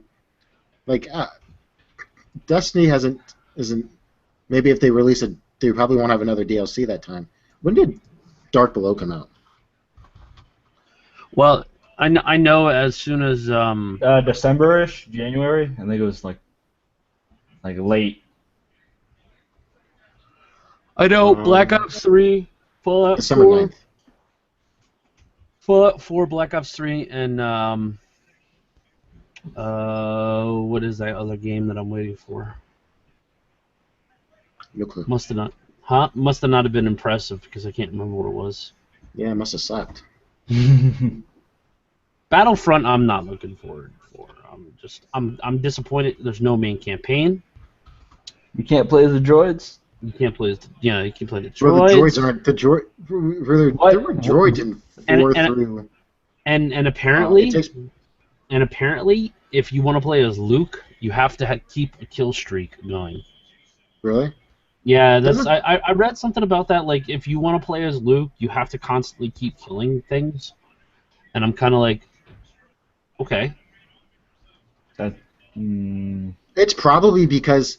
Like Destiny isn't. Maybe if they release it, they probably won't have another DLC that time. When did Dark Below come out? Well, I know as soon as December-ish, January. I think it was like late. I know Um, Black Ops 3, Fallout December 4, 9th. Fallout 4, Black Ops 3, and what is that other game that I'm waiting for? No clue. Must have not have been impressive because I can't remember what it was. Yeah, it must have sucked. Battlefront, I'm not looking forward for. I'm disappointed. There's no main campaign. You can't play the droids? You can't play. You can play the Well, the droids. droids aren't the droid. What? There were droids in 4 And- through. And apparently, it takes- if you want to play as Luke, you have to keep a kill streak going. Really? Yeah, that's. Doesn't- I read something about that. Like, if you want to play as Luke, you have to constantly keep killing things. And I'm kind of like, okay. It's probably because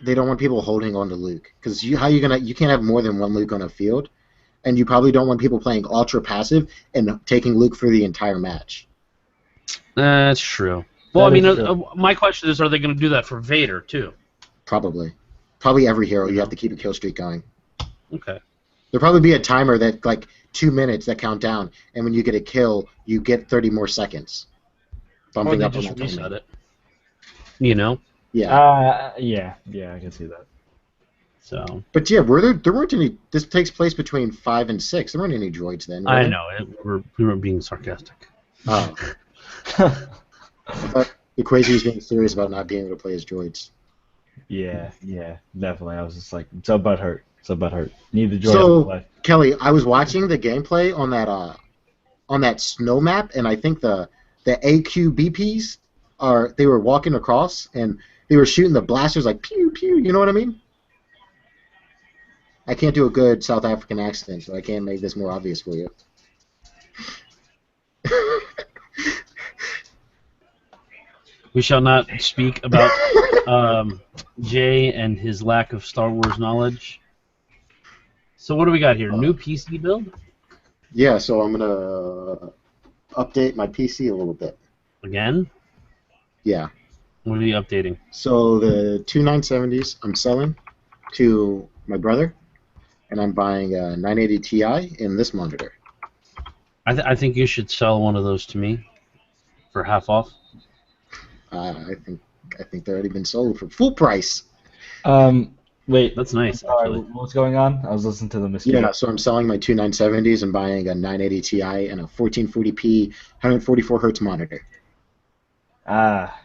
they don't want people holding on to Luke. Because you can't have more than one Luke on a field. and you probably don't want people playing ultra passive and taking Luke for the entire match. That's true. Well, That I mean, is true. my question is, are they going to do that for Vader too? Probably every hero you have to keep a kill streak going. Okay. There'll probably be a timer that like 2 minutes that count down, and when you get a kill, you get 30 more seconds, Or bumping they up on just that reset timer. it. You know. Yeah. Yeah, I can see that. So But yeah, there weren't any. This takes place between 5 and 6. There weren't any droids then. Were I there? know we were being sarcastic. Oh, I thought the Crazy was being serious about not being able to play as droids. Yeah, definitely. I was just like, so butthurt. Need the joy of So play. Kelly, I was watching the gameplay on that snow map, and I think the AQBPs they were walking across and they were shooting the blasters like pew pew. You know what I mean? I can't do a good South African accent, so I can't make this more obvious for you. We shall not speak about Jay and his lack of Star Wars knowledge. So what do we got here? New PC build? Yeah, so I'm gonna update my PC a little bit. Again? Yeah. What are you updating? So the two 970s I'm selling to my brother, and I'm buying a 980 Ti in this monitor. I think you should sell one of those to me for half off. I think they're already been sold for full price. Wait. That's nice, Sorry, actually. what's going on? I was listening to the mosquito. Yeah, so I'm selling my two 970s and buying a 980 Ti and a 1440p 144 hertz monitor. Ah.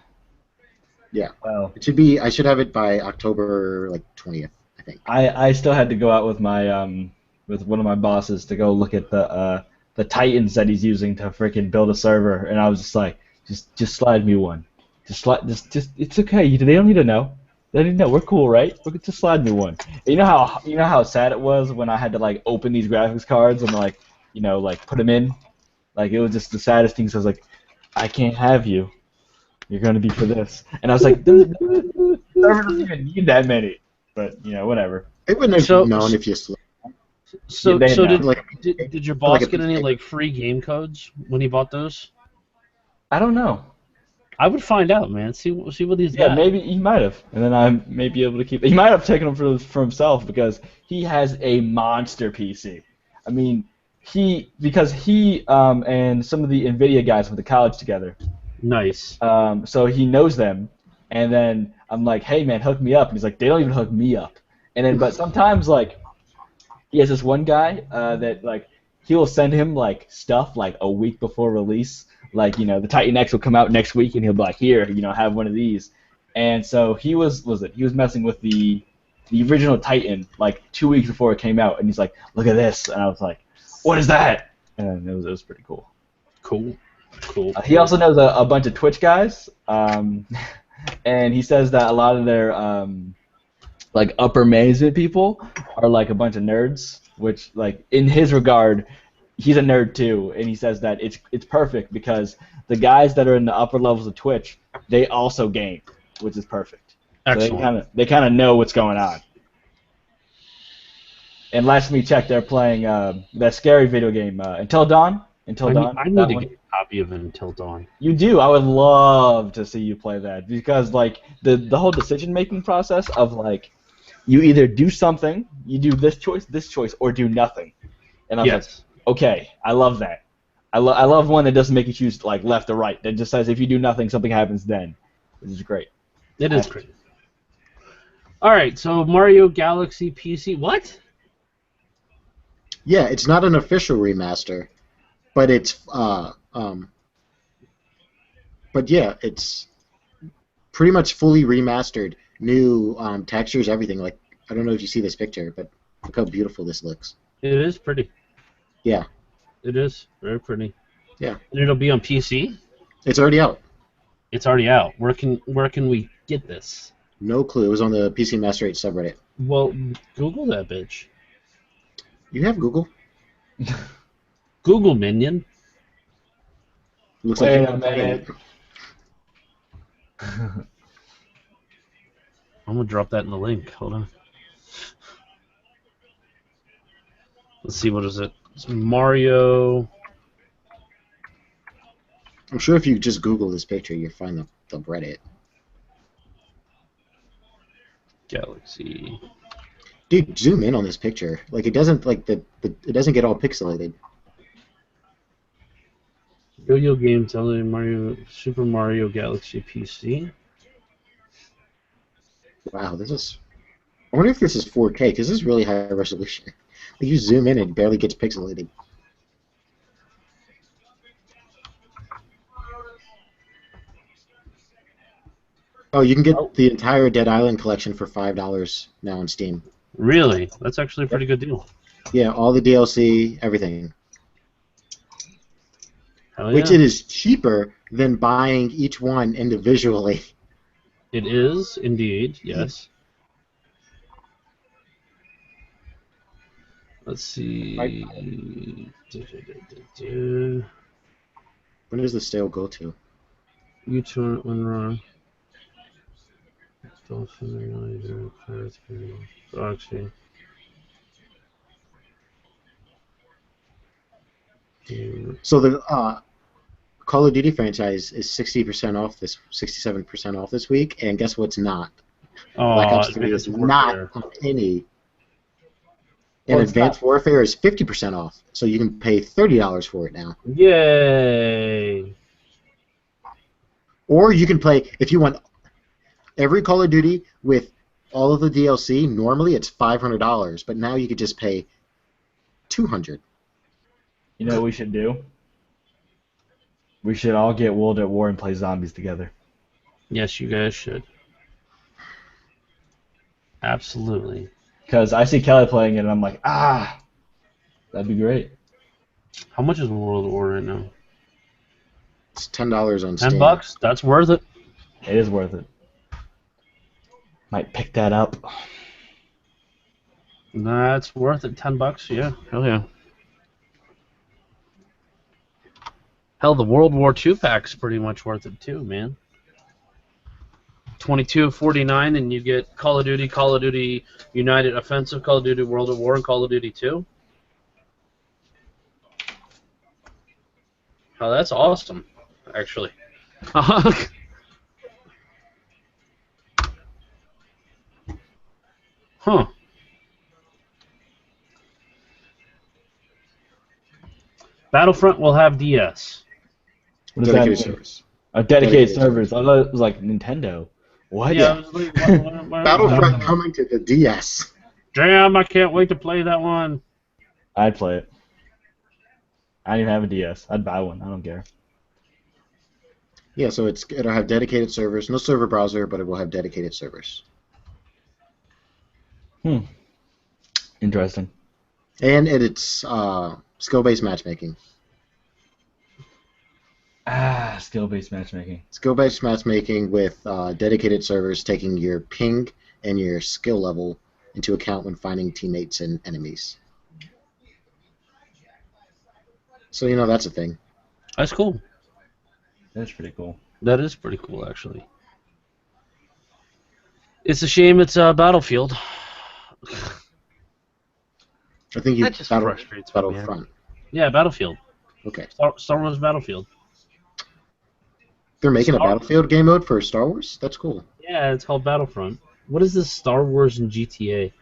Yeah. Well, It should be. I should have it by October 20th, I think. I still had to go out with my with one of my bosses to go look at the Titans that he's using to freaking build a server, and I was just like, just slide me one, just it's okay. They don't need to know. They don't need to know. We're cool, right? Just slide me one. You know how sad it was when I had to like open these graphics cards and like like put them in. Like it was just the saddest thing. So I was like, I can't have you. You're gonna be for this. And I was like, the server doesn't even need that many. But whatever. It wouldn't have So- known if you. So, Yeah, they so know. did your like boss a get any piece of like free game codes when he bought those? I don't know. I would find out, man. See what he's Yeah, got. maybe he might have, and then I may be able to keep. He might have taken them for himself because he has a monster PC. I mean, because he and some of the Nvidia guys went to college together, Nice. so he knows them. And then I'm like, hey man, hook me up, and he's like, they don't even hook me up. And then but sometimes like he has this one guy that like he will send him like stuff like a week before release. Like, the Titan X will come out next week, and he'll be like, here, have one of these. And so he was messing with the original Titan like 2 weeks before it came out, and he's like, look at this, and I was like, what is that? And it was pretty cool. Cool. He also knows a bunch of Twitch guys, and he says that a lot of their like upper management people are like a bunch of nerds, which like in his regard, he's a nerd too, and he says that it's perfect because the guys that are in the upper levels of Twitch, they also game, which is perfect. Excellent. So they kind of know what's going on. And last we checked, they're playing that scary video game Until Dawn. I need that to one. get a copy of Until Dawn. You do. I would love to see you play that because like the whole decision making process of like you either do something, you do this choice, or do nothing. And I was like, Yes. okay, I love that. I love one that doesn't make you choose like left or right. That just says if you do nothing, something happens then, which is great. It is great. All right, so Mario Galaxy PC. What? Yeah, it's not an official remaster, but it's but yeah, it's pretty much fully remastered, new textures, everything. Like I don't know if you see this picture, but look how beautiful this looks. It is pretty. Yeah, It is very pretty. Yeah. And it'll be on PC. it's already out. It's already out. Where can we get this? No clue. It was on the PC Master 8 subreddit. Well, Google that bitch. You have Google. Google minion. Looks Wait like a you're minute. I'm gonna drop that in the link. Hold on. Let's see, what is it? It's Mario. I'm sure if you just Google this picture, you'll find the Reddit. Galaxy. Dude, zoom in on this picture. Like it doesn't it doesn't get all pixelated. Yo-Yo Game telling Mario Super Mario Galaxy PC. Wow, this is. I wonder if this is 4K because this is really high resolution. Like you zoom in, it barely gets pixelated. Oh, you can get the entire Dead Island collection for $5 now on Steam. Really? That's actually a pretty good deal. Yeah, all the DLC, everything. Hell yeah. Which it is cheaper than buying each one individually. It is, indeed, yes. Let's see. When does the sale go to? U-turn when wrong. Proxy. So the Call of Duty franchise is 60% off 67% off this week, and guess what's not? Black Ops 3 is not on any. And Advanced Warfare is 50% off, so you can pay $30 for it now. Yay! Or you can play, if you want every Call of Duty with all of the DLC, normally it's $500, but now you could just pay $200. You know what we should do? We should all get World at War and play zombies together. Yes, you guys should. Absolutely. Because I see Kelly playing it, and I'm like, that'd be great. How much is World at War right now? It's $10 on Steam. $10? That's worth it. It is worth it. Might pick that up. That's worth it. $10? Yeah. Hell yeah. Hell, the World War II pack's pretty much worth it too, man. $22.49, and you get Call of Duty United Offensive, Call of Duty World at War, and Call of Duty 2. Oh, that's awesome, actually. Huh. Battlefront will have DS. What does Dedicated that mean? service. Dedicated servers. I thought it was like Nintendo. What? Yeah. I was like, what? Battlefront coming to the DS. Damn, I can't wait to play that one. I'd play it. I don't even have a DS. I'd buy one. I don't care. Yeah, so it'll have dedicated servers. No server browser, but it will have dedicated servers. Interesting. And it's skill-based matchmaking. Skill-based matchmaking. Skill-based matchmaking with dedicated servers taking your ping and your skill level into account when finding teammates and enemies. So, that's a thing. That's cool. That's pretty cool. That is pretty cool, actually. It's a shame it's Battlefield. I think That just frustrates me, man. Battlefront. Yeah, Battlefield. Okay. Star Wars Battlefield. They're making a Battlefield game mode for Star Wars? That's cool. Yeah, it's called Battlefront. What is this Star Wars and GTA?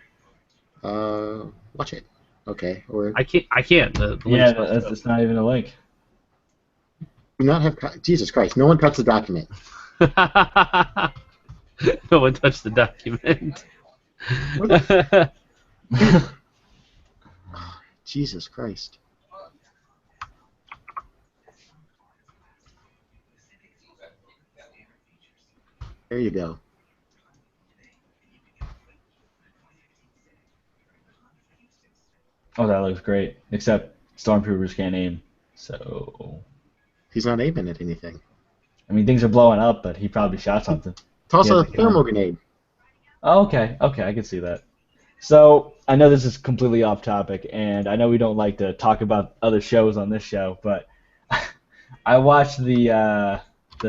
Watch it. Okay. Or I can't. The Yeah, it's not even a link. do not have. Jesus Christ! No one touched the document. No one touched the document. Jesus Christ. There you go. Oh, that looks great. Except Stormtroopers can't aim, so... He's not aiming at anything. I mean, things are blowing up, but he probably shot something. Toss He has a a gun. thermal grenade. Oh, okay, I can see that. So, I know this is completely off topic, and I know we don't like to talk about other shows on this show, but I watched the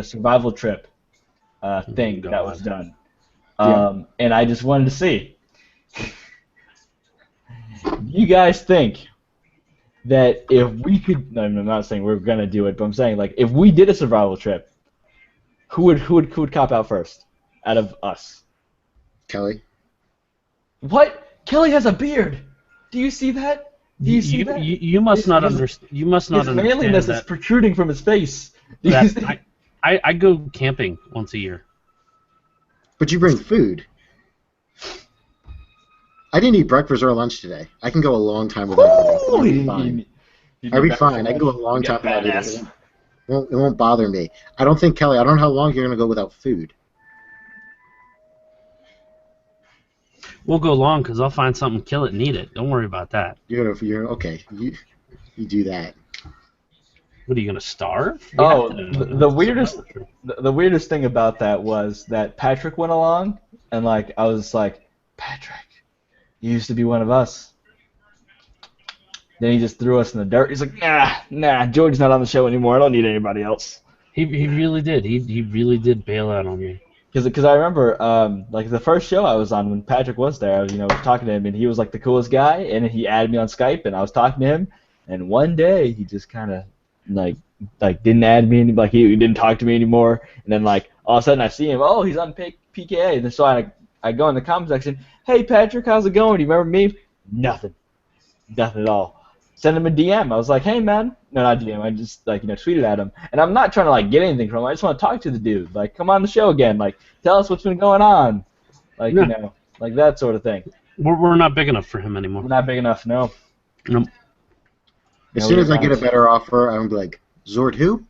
survival trip thing that was done. And I just wanted to see. You guys think that if we could, no, I'm not saying we're gonna do it, but I'm saying like if we did a survival trip, who would cop out first out of us? Kelly. What? Kelly has a beard. Do you see that? Do you see that? You must not understand. You must not His understand manliness is that. protruding from his face. Do you see? that I go camping once a year. But you bring food. I didn't eat breakfast or lunch today. I can go a long time without eating. I'll be fine. I'll be fine. I can go a long time without eating. It won't bother me. I don't think, Kelly, I don't know how long you're going to go without food. We'll go long because I'll find something, kill it, and eat it. Don't worry about that. You're okay. You do that. What are you gonna starve? Oh, the weirdest thing about that was that Patrick went along, and like I was like, Patrick, you used to be one of us. Then he just threw us in the dirt. He's like, nah, George's not on the show anymore. I don't need anybody else. He really did. He really did bail out on me. Because I remember like the first show I was on when Patrick was there, I was talking to him, and he was like the coolest guy, and he added me on Skype, and I was talking to him, and one day he just kind of like didn't add me, like he didn't talk to me anymore, and then like all of a sudden I see him, oh, he's on PKA, and then so I go in the comment section, hey Patrick, how's it going? Do you remember me? Nothing at all. Send him a DM. I was like, hey man, no, not DM. I just tweeted at him, and I'm not trying to get anything from him. I just want to talk to the dude. Like, come on the show again. Like, tell us what's been going on. Like, Yeah. Like that sort of thing. We're not big enough for him anymore. We're not big enough, no. Nope. As soon as I get a better offer, I'm gonna be like, Zord who?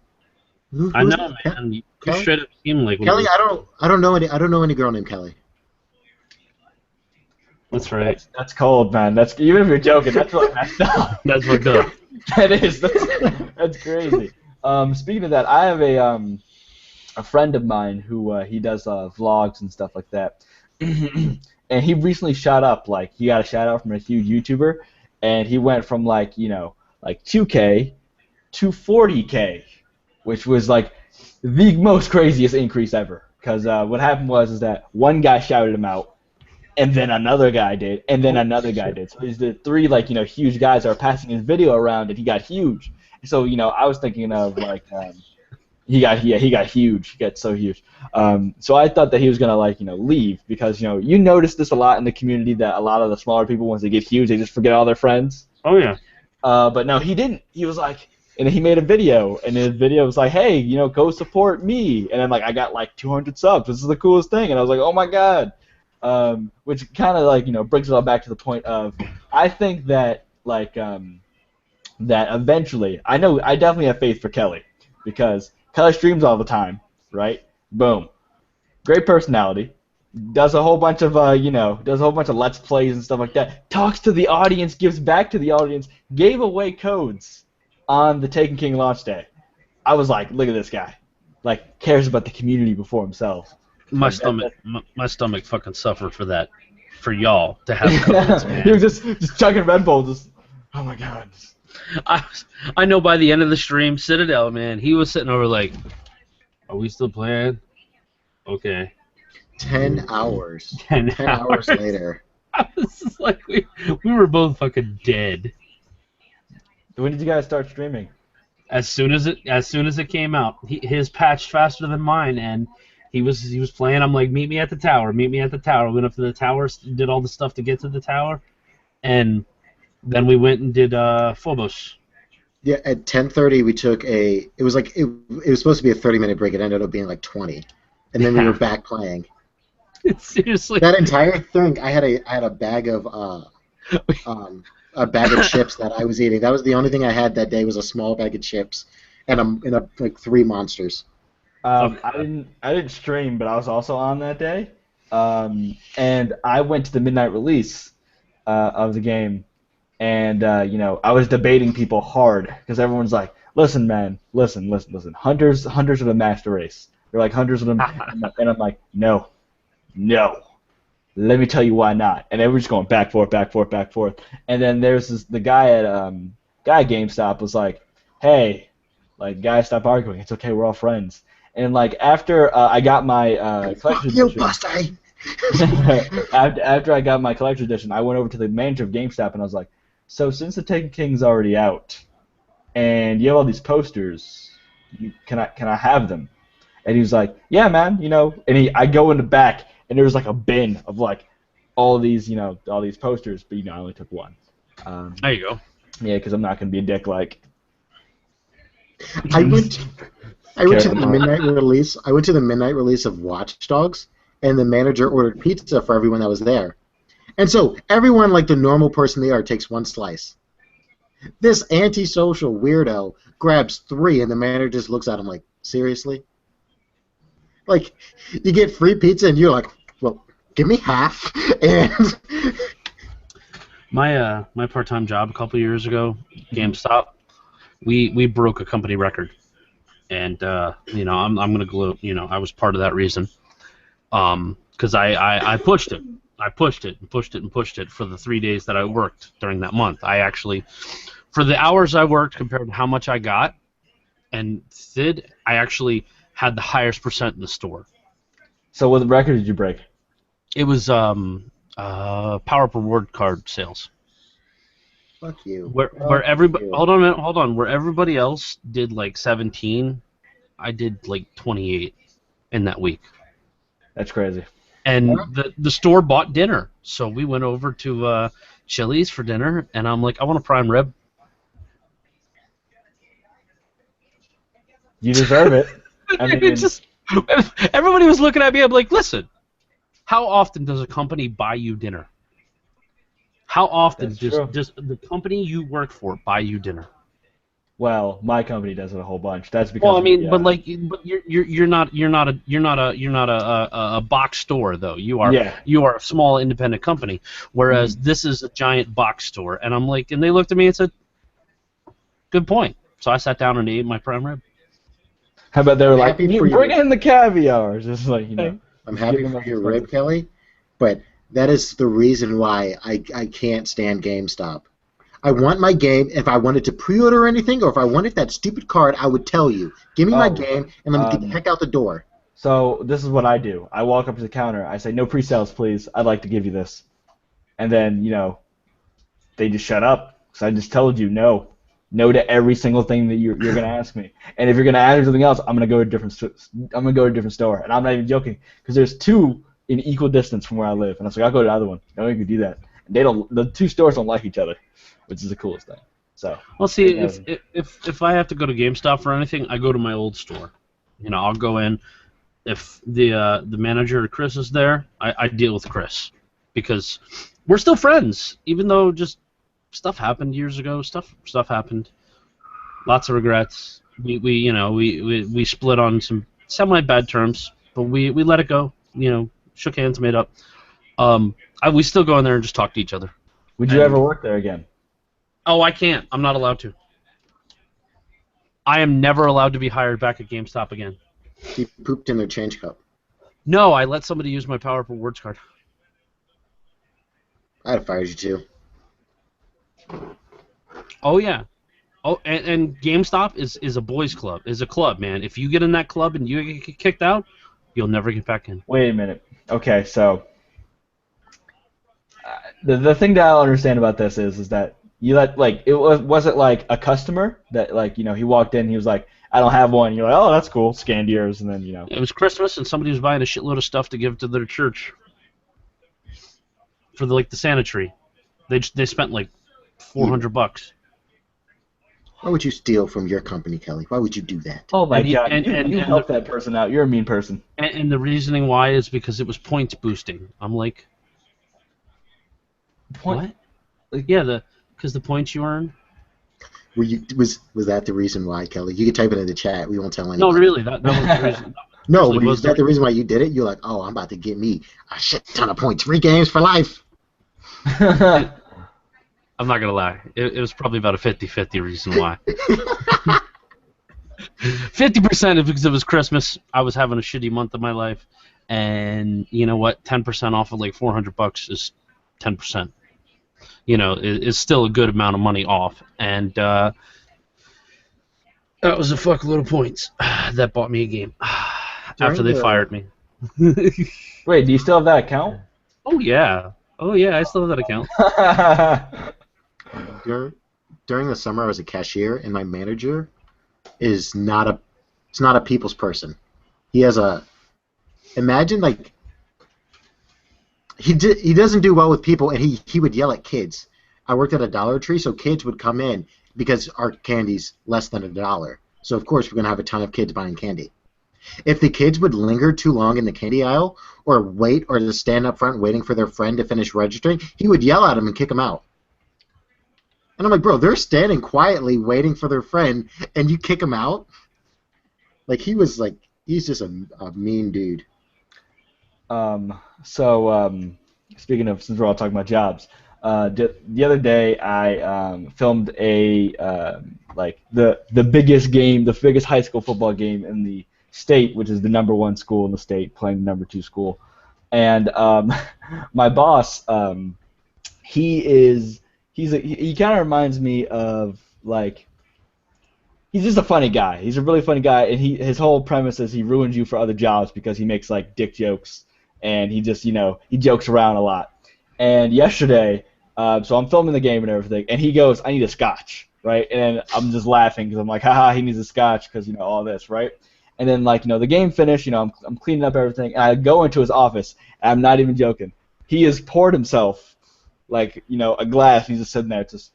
Who I is know, that? man. You Kelly? straight up seem like one Kelly, of I don't know any girl named Kelly. That's right. That's cold, man. That's even if you're joking, that's really messed up. That's what good. That is. That's crazy. Speaking of that, I have a friend of mine who he does vlogs and stuff like that, and he recently shot up. Like he got a shout out from a huge YouTuber, and he went from like 2K to 40K, which was like the most craziest increase ever. Because what happened was that one guy shouted him out. And then another guy did, and then another guy did. So these the three huge guys that are passing his video around, and he got huge. So I was thinking of he got huge, he got so huge. So I thought that he was gonna leave because you notice this a lot in the community that a lot of the smaller people once they get huge they just forget all their friends. Oh yeah. But no, he didn't. He was like, and he made a video, and his video was like, hey, go support me, and then I got 200 subs. This is the coolest thing, and I was like, oh my god. Which kind of brings it all back to the point of I think that that eventually I definitely have faith for Kelly because Kelly streams all the time, right? Boom, great personality, does a whole bunch of let's plays and stuff like that. Talks to the audience, gives back to the audience, gave away codes on the Taken King launch day. I was like, look at this guy, cares about the community before himself. My stomach fucking suffered for that, for y'all to have codes, man. He was just chugging Red Bull, just oh my god. I know by the end of the stream, Citadel, man, he was sitting over like, are we still playing? Okay. 10 hours. 10 hours later. I was just like, we were both fucking dead. When did you guys start streaming? As soon as it came out, his patched faster than mine, and he was playing. I'm like, meet me at the tower. Meet me at the tower. Went up to the tower, did all the stuff to get to the tower, and then we went and did Phobos. Yeah, at 10:30 we took it was supposed to be a 30-minute break. It ended up being 20, and then we were back playing. Seriously. That entire thing, I had a bag of chips that I was eating. That was the only thing I had that day was a small bag of chips, and 3 monsters. I didn't stream, but I was also on that day, and I went to the midnight release of the game, and I was debating people hard because everyone's like, listen, man, listen, hunters are the master race. They're like hunters of them, and I'm like, no, let me tell you why not. And everyone's going back forth, and then there's the guy at GameStop was like, hey, guys, stop arguing. It's okay, we're all friends. And after I got my collector's edition, after I got my collector's edition, I went over to the manager of GameStop and I was like, so since the Taken King's already out, and you have all these posters, can I have them? And he was like, yeah, man, And I go in the back, and there was like a bin of like all these, all these posters, but I only took one. There you go. Yeah, because I'm not gonna be a dick like. I went to the midnight release. I went to the midnight release of Watch Dogs, and the manager ordered pizza for everyone that was there. And so everyone, like the normal person they are, takes one slice. This antisocial weirdo grabs 3, and the manager just looks at him like, seriously? Like, you get free pizza, and you're like, well, give me half. And my part-time job a couple years ago, GameStop, we broke a company record, and I'm gonna gloat. I was part of that reason, because I pushed it. I pushed it and pushed it and pushed it for the 3 days that I worked during that month. I actually, for the hours I worked compared to how much I got, and Sid, I actually had the highest percent in the store. So what record did you break? It was PowerUp reward card sales. fuck you. Where everybody, hold on a minute, hold on. Where everybody else did like 17, I did like 28 in that week. That's crazy. And the store bought dinner, so we went over to Chili's for dinner, and I'm like, I want a prime rib. You deserve it. I mean, everybody was looking at me. I'm like, listen, how often does a company buy you dinner? How often does the company you work for buy you dinner? Well, my company does it a whole bunch. That's because. Well, I mean, but you're not a box store though. You are a small independent company. Whereas this is a giant box store, and I'm like, and they looked at me and said, "Good point." So I sat down and ate my prime rib. How about they were like, bring in the caviar? Just like I'm happy for your rib, Kelly, but that is the reason why I can't stand GameStop. I want my game. If I wanted to pre-order anything, or if I wanted that stupid card, I would tell you. Give me my game, and let me get the heck out the door. So this is what I do. I walk up to the counter. I say, no pre-sales, please. I'd like to give you this. And then, they just shut up. Because I just told you no. No to every single thing that you're going to ask me. And if you're going to ask me something else, I'm going to go to a different store. And I'm not even joking. Because there's 2 in equal distance from where I live. And I was like, I'll go to the other one. No one can do that. And the 2 stores don't like each other, which is the coolest thing. So. Well, see, if I have to go to GameStop for anything, I go to my old store. I'll go in. If the manager Chris is there, I deal with Chris, because we're still friends, even though just stuff happened years ago. Stuff happened. Lots of regrets. We split on some semi bad terms, but we let it go. Shook hands, made up. We still go in there and just talk to each other. Would you ever work there again? Oh, I can't. I'm not allowed to. I am never allowed to be hired back at GameStop again. He pooped in their change cup. No, I let somebody use my PowerUp rewards card. I'd have fired you too. Oh yeah. Oh, and GameStop is a boys' club. Is a club, man. If you get in that club and you get kicked out, you'll never get back in. Wait a minute. Okay, so the thing that I don't understand about this is that you let was it like a customer that he walked in, he was like, I don't have one. You're like, oh, that's cool. Scanned yours, and then It was Christmas, and somebody was buying a shitload of stuff to give to their church for the Santa tree. They spent like $400. Why would you steal from your company, Kelly? Why would you do that? Oh my God! You help that person out. You're a mean person. And the reasoning why is because it was points boosting. I'm like, what? Because the points you earn. Was that the reason why, Kelly? You can type it in the chat. We won't tell anybody. No, really, that was the reason. No, was that the reason why you did it? You're like, oh, I'm about to get me a shit ton of points. 3 games for life. I'm not gonna lie. It was probably about a 50-50 reason why. 50% is because it was Christmas. I was having a shitty month of my life, and you know what? 10% off of like $400 is 10%. Is still a good amount of money off, and that was a fuckload of points that bought me a game after they fired me. Wait, do you still have that account? Oh yeah, I still have that account. during the summer I was a cashier, and my manager is not a it's not a people's person. He has a imagine like he doesn't do well with people, and he would yell at kids. I worked at a Dollar Tree, so kids would come in because our candy's less than $1. So of course we're gonna have a ton of kids buying candy. If the kids would linger too long in the candy aisle, or wait, or just stand up front waiting for their friend to finish registering, he would yell at them and kick them out. And I'm like, bro, they're standing quietly waiting for their friend, and you kick them out? Like, he's just a mean dude. Speaking of, since we're all talking about jobs, the other day I filmed the biggest game, the biggest high school football game in the state, which is the #1 school in the state, playing the #2 school. And my boss, he kind of reminds me of, like, he's just a funny guy. He's a really funny guy, and his whole premise is he ruins you for other jobs because he makes, like, dick jokes, and he just, he jokes around a lot. And yesterday, so I'm filming the game and everything, and he goes, "I need a scotch," right? And I'm just laughing because I'm like, haha, he needs a scotch because, all this, right? And then, like, the game finished, I'm cleaning up everything, and I go into his office, and I'm not even joking. He has poured himself, like, a glass, and he's just sitting there, he's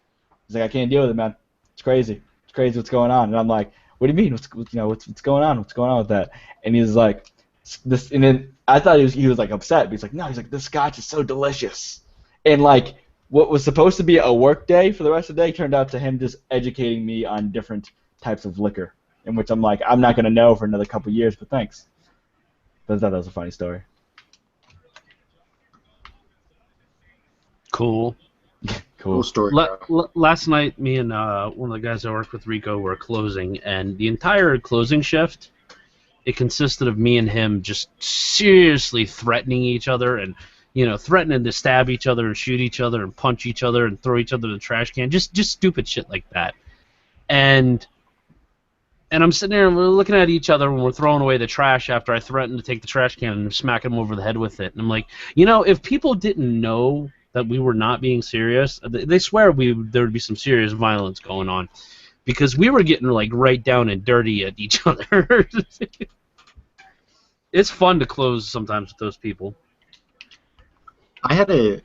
like, "I can't deal with it, man. It's crazy. It's crazy what's going on." And I'm like, "What do you mean? What's going on? What's going on with that?" And he's like, "This," and then I thought he was like upset, but he's like, "No," he's like, "This scotch is so delicious." And, like, what was supposed to be a work day for the rest of the day turned out to him just educating me on different types of liquor, in which I'm like, I'm not going to know for another couple years, but thanks. But I thought that was a funny story. Cool. Cool story. Last night, me and one of the guys I work with, Rico, were closing, and the entire closing shift, it consisted of me and him just seriously threatening each other and, threatening to stab each other and shoot each other and punch each other and throw each other in the trash can, just stupid shit like that. And I'm sitting there and we're looking at each other when we're throwing away the trash after I threatened to take the trash can and smack him over the head with it. And I'm like, if people didn't know that we were not being serious, they swear there would be some serious violence going on, because we were getting, like, right down and dirty at each other. It's fun to close sometimes with those people. I had a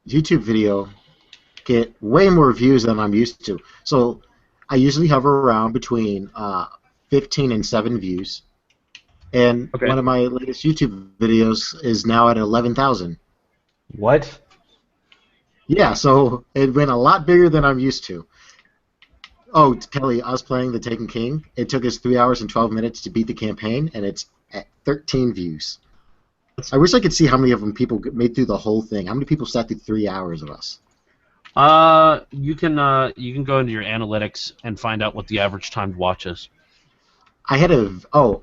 YouTube video get way more views than I'm used to. So I usually hover around between 15 and 7 views. And one of my latest YouTube videos is now at 11,000. What? Yeah, so it went a lot bigger than I'm used to. Oh, Kelly, us playing The Taken King, it took us 3 hours and 12 minutes to beat the campaign, and it's at 13 views. I wish I could see how many of them people made through the whole thing. How many people sat through 3 hours of us? You can go into your analytics and find out what the average timed watch is. I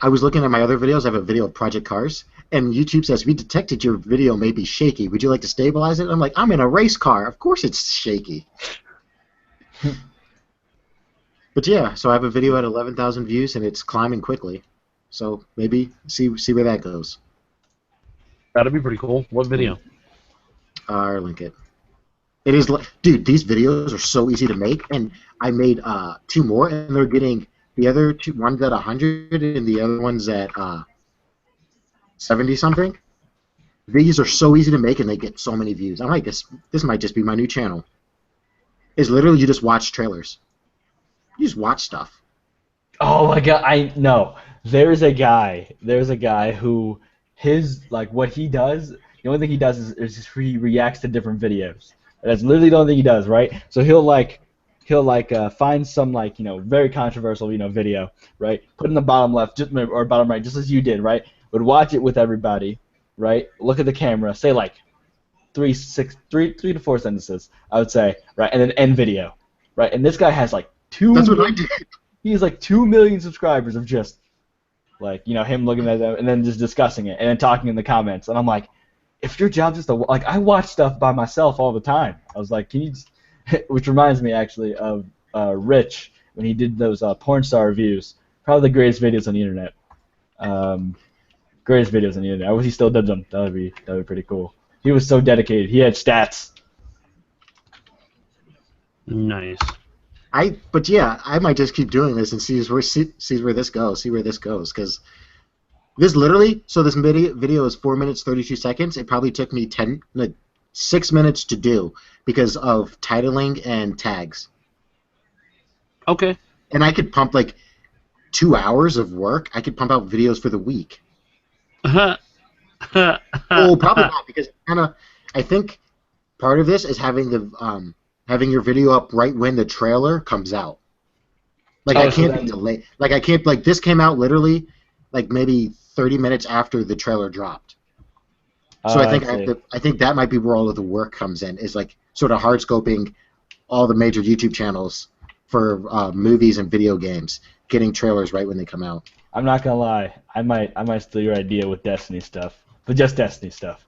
was looking at my other videos. I have a video of Project Cars, and YouTube says, "We detected your video may be shaky. Would you like to stabilize it?" I'm like, I'm in a race car. Of course it's shaky. But yeah, so I have a video at 11,000 views, and it's climbing quickly. So maybe see where that goes. That'd be pretty cool. What video? I'll link it. It is, dude. These videos are so easy to make, and I made 2 more, and they're getting the other 2. One's at 100, and the other one's at 70 something. These are so easy to make, and they get so many views. I'm like, this might just be my new channel. It's literally you just watch trailers. You just watch stuff. Oh my god! I know. There's a guy who what he does. The only thing he does is he reacts to different videos. That's literally the only thing he does, right? So he'll find some very controversial video, right? Put it in the bottom left, or bottom right, just as you did, right? Would watch it with everybody, right? Look at the camera, say like 3 to 4 sentences, I would say, right? And then end video, right? And this guy has like 2. That's what I did. He has like 2 million subscribers of just him looking at them and then just discussing it and then talking in the comments. And I'm like, if your job's just I watch stuff by myself all the time. I was like, can you just, which reminds me actually of Rich when he did those porn star reviews. Probably the greatest videos on the internet. Greatest videos on the internet. I wish he still did them. That would be pretty cool. He was so dedicated. He had stats. Nice. But yeah, I might just keep doing this and see where this goes. See where this goes, because this literally. So this video is 4 minutes 32 seconds. It probably took me 6 minutes to do because of titling and tags. Okay. And I could pump like 2 hours of work. I could pump out videos for the week. Well, probably not, because I think part of this is having having your video up right when the trailer comes out. Like I can't be delayed. Like I can't this came out literally like maybe 30 minutes after the trailer dropped. So I think that might be where all of the work comes in, is like sort of hard scoping all the major YouTube channels for movies and video games, getting trailers right when they come out. I'm not gonna lie, I might steal your idea with Destiny stuff, but just Destiny stuff.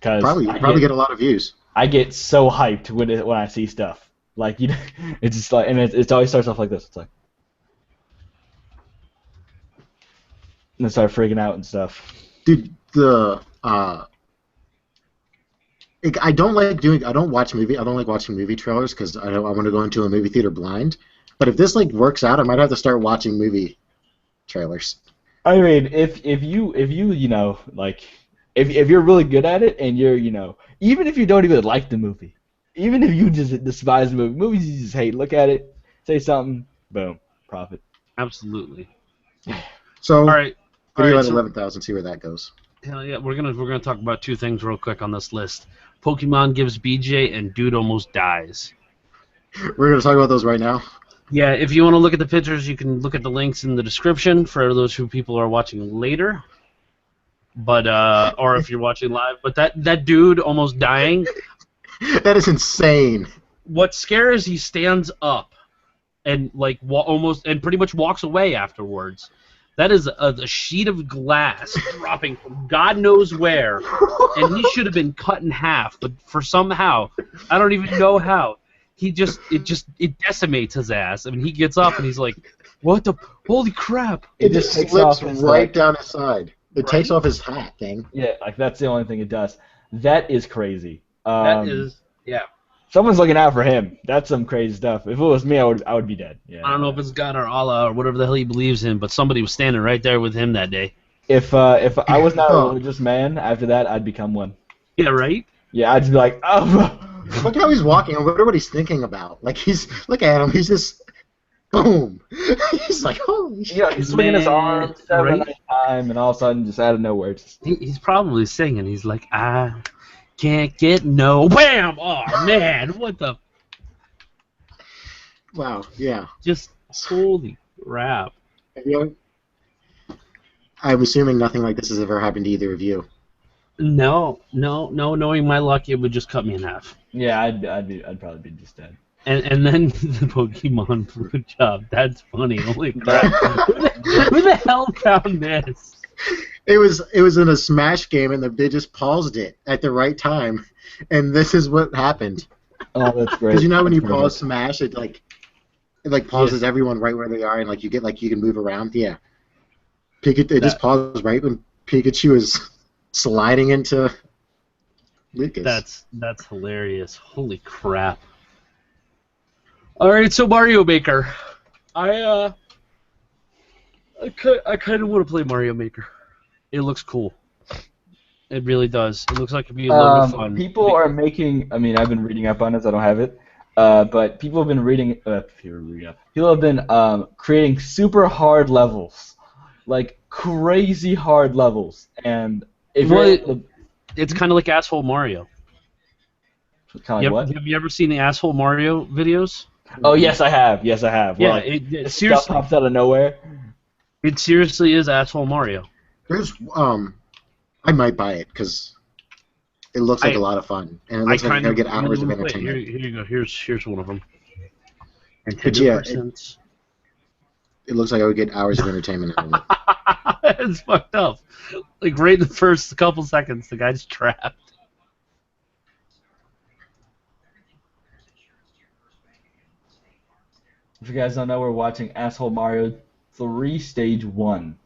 Cause probably get a lot of views. I get so hyped when I see stuff. Like it's just like, and it always starts off like this. It's like, and I start freaking out and stuff. Dude, I don't like watching movie trailers because I want to go into a movie theater blind. But if this works out, I might have to start watching movie trailers. I mean, if you if you're really good at it, and you're even if you don't even like the movie, even if you just despise the movie, movies you just hate, look at it, say something, boom, profit. Absolutely. So all right. Video at 11,000. See where that goes. Hell yeah, we're gonna talk about two things real quick on this list. Pokemon gives BJ and dude almost dies. We're gonna talk about those right now. Yeah, if you want to look at the pictures, you can look at the links in the description for those people are watching later. But or if you're watching live. But that dude almost dying. That is insane. What scares? He stands up and almost and pretty much walks away afterwards. That is a sheet of glass dropping from God knows where, and he should have been cut in half. But for somehow, I don't even know how, it decimates his ass. I mean, he gets up and he's like, "What the? Holy crap!" It just slips right down his side. It takes off his hat thing. Yeah, that's the only thing it does. That is crazy. That is, yeah. Someone's looking out for him. That's some crazy stuff. If it was me, I would be dead. Yeah. I don't know if it's God or Allah or whatever the hell he believes in, but somebody was standing right there with him that day. If I was not a religious man, after that I'd become one. Yeah, right? Yeah, I'd just be like, oh. Look how he's walking. I wonder what he's thinking about. Look at him. He's just, boom. He's like, holy shit. Yeah, he's swinging his arms every time, and all of a sudden, just out of nowhere, he's probably singing. He's like, I can't get no wham! Oh man, what the? Wow. Yeah. Just holy crap. I'm assuming nothing like this has ever happened to either of you. No. Knowing my luck, it would just cut me in half. Yeah, I'd probably be just dead. And then the Pokemon fruit job. That's funny. Holy crap! Who the hell found this? It was in a Smash game, and they just paused it at the right time, and this is what happened. Oh, that's great. Because when you pause Smash, it pauses everyone right where they are, and you get you can move around. Yeah. It just paused right when Pikachu is sliding into Lucas. That's hilarious. Holy crap. All right, so Mario Maker. I kind of want to play Mario Maker. It looks cool. It really does. It looks like it'd be a lot of fun. People are making. I mean, I've been reading up on this. I don't have it, but people have been reading. People have been creating super hard levels, like crazy hard levels, and it's kind of like Asshole Mario. Kind of what? Have you ever seen the Asshole Mario videos? Oh yes, I have. Yes, I have. Yeah, it seriously stuff pops out of nowhere. It seriously is Asshole Mario. There's I might buy it because it looks like a lot of fun, and it looks like you're gonna get hours of entertainment. Here you go. Here's one of them. But yeah, it looks like I would get hours of entertainment out of it. It's fucked up. Like right in the first couple seconds, the guy's trapped. If you guys don't know, we're watching Asshole Mario 3 Stage 1.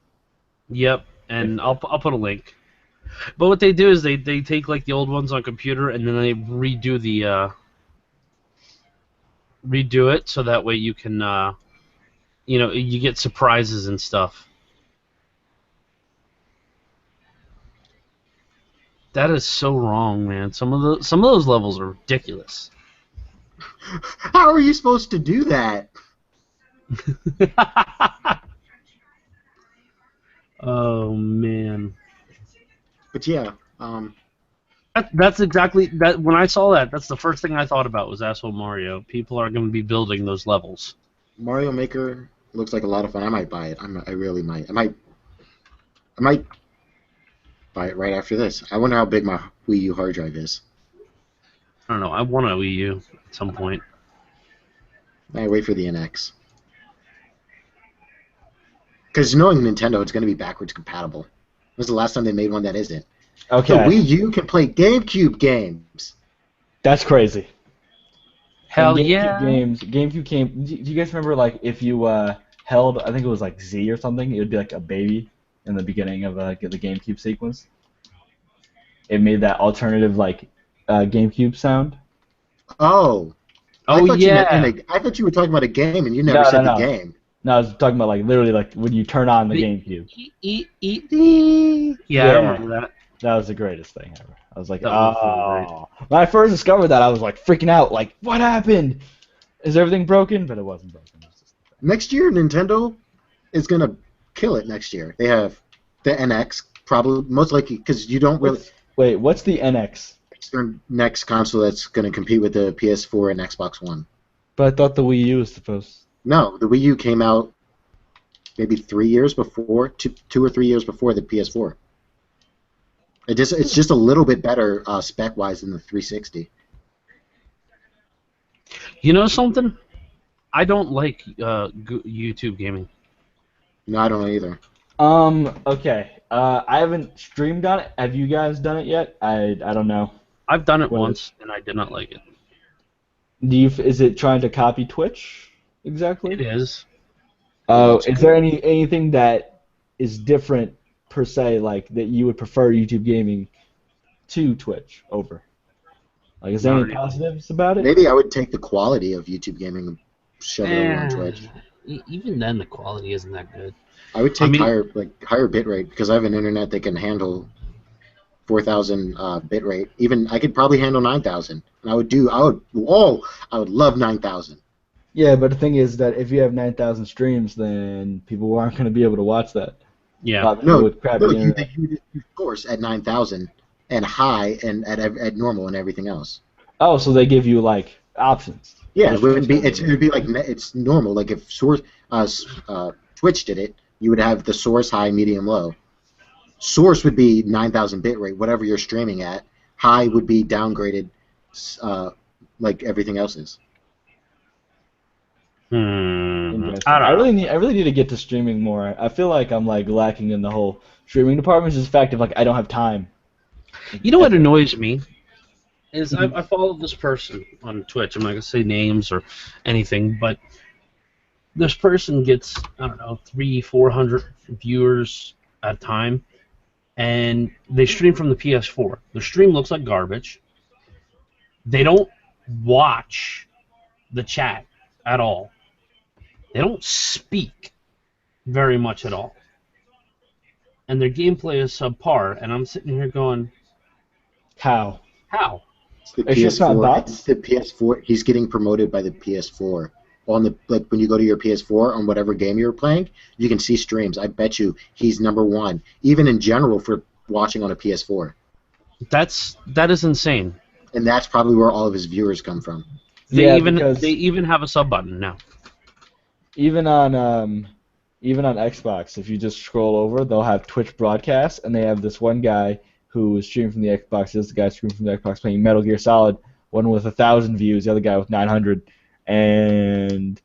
Yep, and I'll put a link. But what they do is they take the old ones on computer and then they redo redo it so that way you can, you get surprises and stuff. That is so wrong, man. Some of those levels are ridiculous. How are you supposed to do that? Oh man. But yeah, That's exactly that. When I saw that, that's the first thing I thought about was Asshole Mario. People are going to be building those levels. Mario Maker looks like a lot of fun. I might buy it. I really might. I might buy it right after this. I wonder how big my Wii U hard drive is. I don't know. I want a Wii U at some point. I wait for the NX. Because knowing Nintendo, it's going to be backwards compatible. When was the last time they made one that isn't? Okay. The Wii U can play GameCube games. That's crazy. Hell And yeah. GameCube came. Do you guys remember, like, if you held, I think it was like Z or something, it would be like a baby in the beginning of the GameCube sequence. It made that alternative like GameCube sound. Oh. Oh yeah. I thought you were talking about a game, and you never said the game. No, I was talking about like literally like when you turn on the GameCube. Yeah, I remember that. That was the greatest thing ever. I was like, That was really oh. When I first discovered that, I was like freaking out. Like, what happened? Is everything broken? But it wasn't broken. It was just... Next year, Nintendo is going to kill it next year. They have the NX, probably, most likely, because you don't really... Wait, what's the NX? It's their next console that's going to compete with the PS4 and Xbox One. But I thought the Wii U was supposed... No, the Wii U came out maybe 3 years before, 2 or 3 years before the PS4. It's just a little bit better spec-wise than the 360. You know something? I don't like YouTube gaming. No, I don't know either. Okay. I haven't streamed on it. Have you guys done it yet? I don't know. I've done it once, and I did not like it. Is it trying to copy Twitch exactly? It is. Oh, is there anything that is different per se, like that you would prefer YouTube gaming to Twitch over? Like, is there any positives about it? Maybe I would take the quality of YouTube gaming and shove it over on Twitch. Even then, the quality isn't that good. I would take higher bitrate because I have an internet that can handle 4,000 bitrate. Even I could probably handle 9,000. And I would love 9,000. Yeah, but the thing is that if you have 9,000 streams, then people aren't going to be able to watch that. Yeah. You source at 9,000 and high and at normal and everything else. Oh, so they give you like options. Yeah, it would be like it's normal. Like if Twitch did it, you would have the source high, medium, low. Source would be 9,000 bitrate, whatever you're streaming at. High would be downgraded, like everything else is. I really need to get to streaming more. I feel like I'm like lacking in the whole streaming department. Just the fact of like I don't have time. You know what annoys me is I follow this person on Twitch. I'm not gonna say names or anything, but this person gets 300-400 viewers at a time, and they stream from the PS4. The stream looks like garbage. They don't watch the chat at all. They don't speak very much at all. And their gameplay is subpar, and I'm sitting here going, How? It's the It's just not bots? It's the PS4. He's getting promoted by the PS4. On the when you go to your PS4 on whatever game you're playing, you can see streams. I bet you he's number one, even in general for watching on a PS4. that is insane. And that's probably where all of his viewers come from. They even have a sub button now. Even on Xbox, if you just scroll over, they'll have Twitch broadcasts, and they have this one guy who is streaming from the Xbox. This is the guy streaming from the Xbox playing Metal Gear Solid. One with 1,000 views, the other guy with 900, and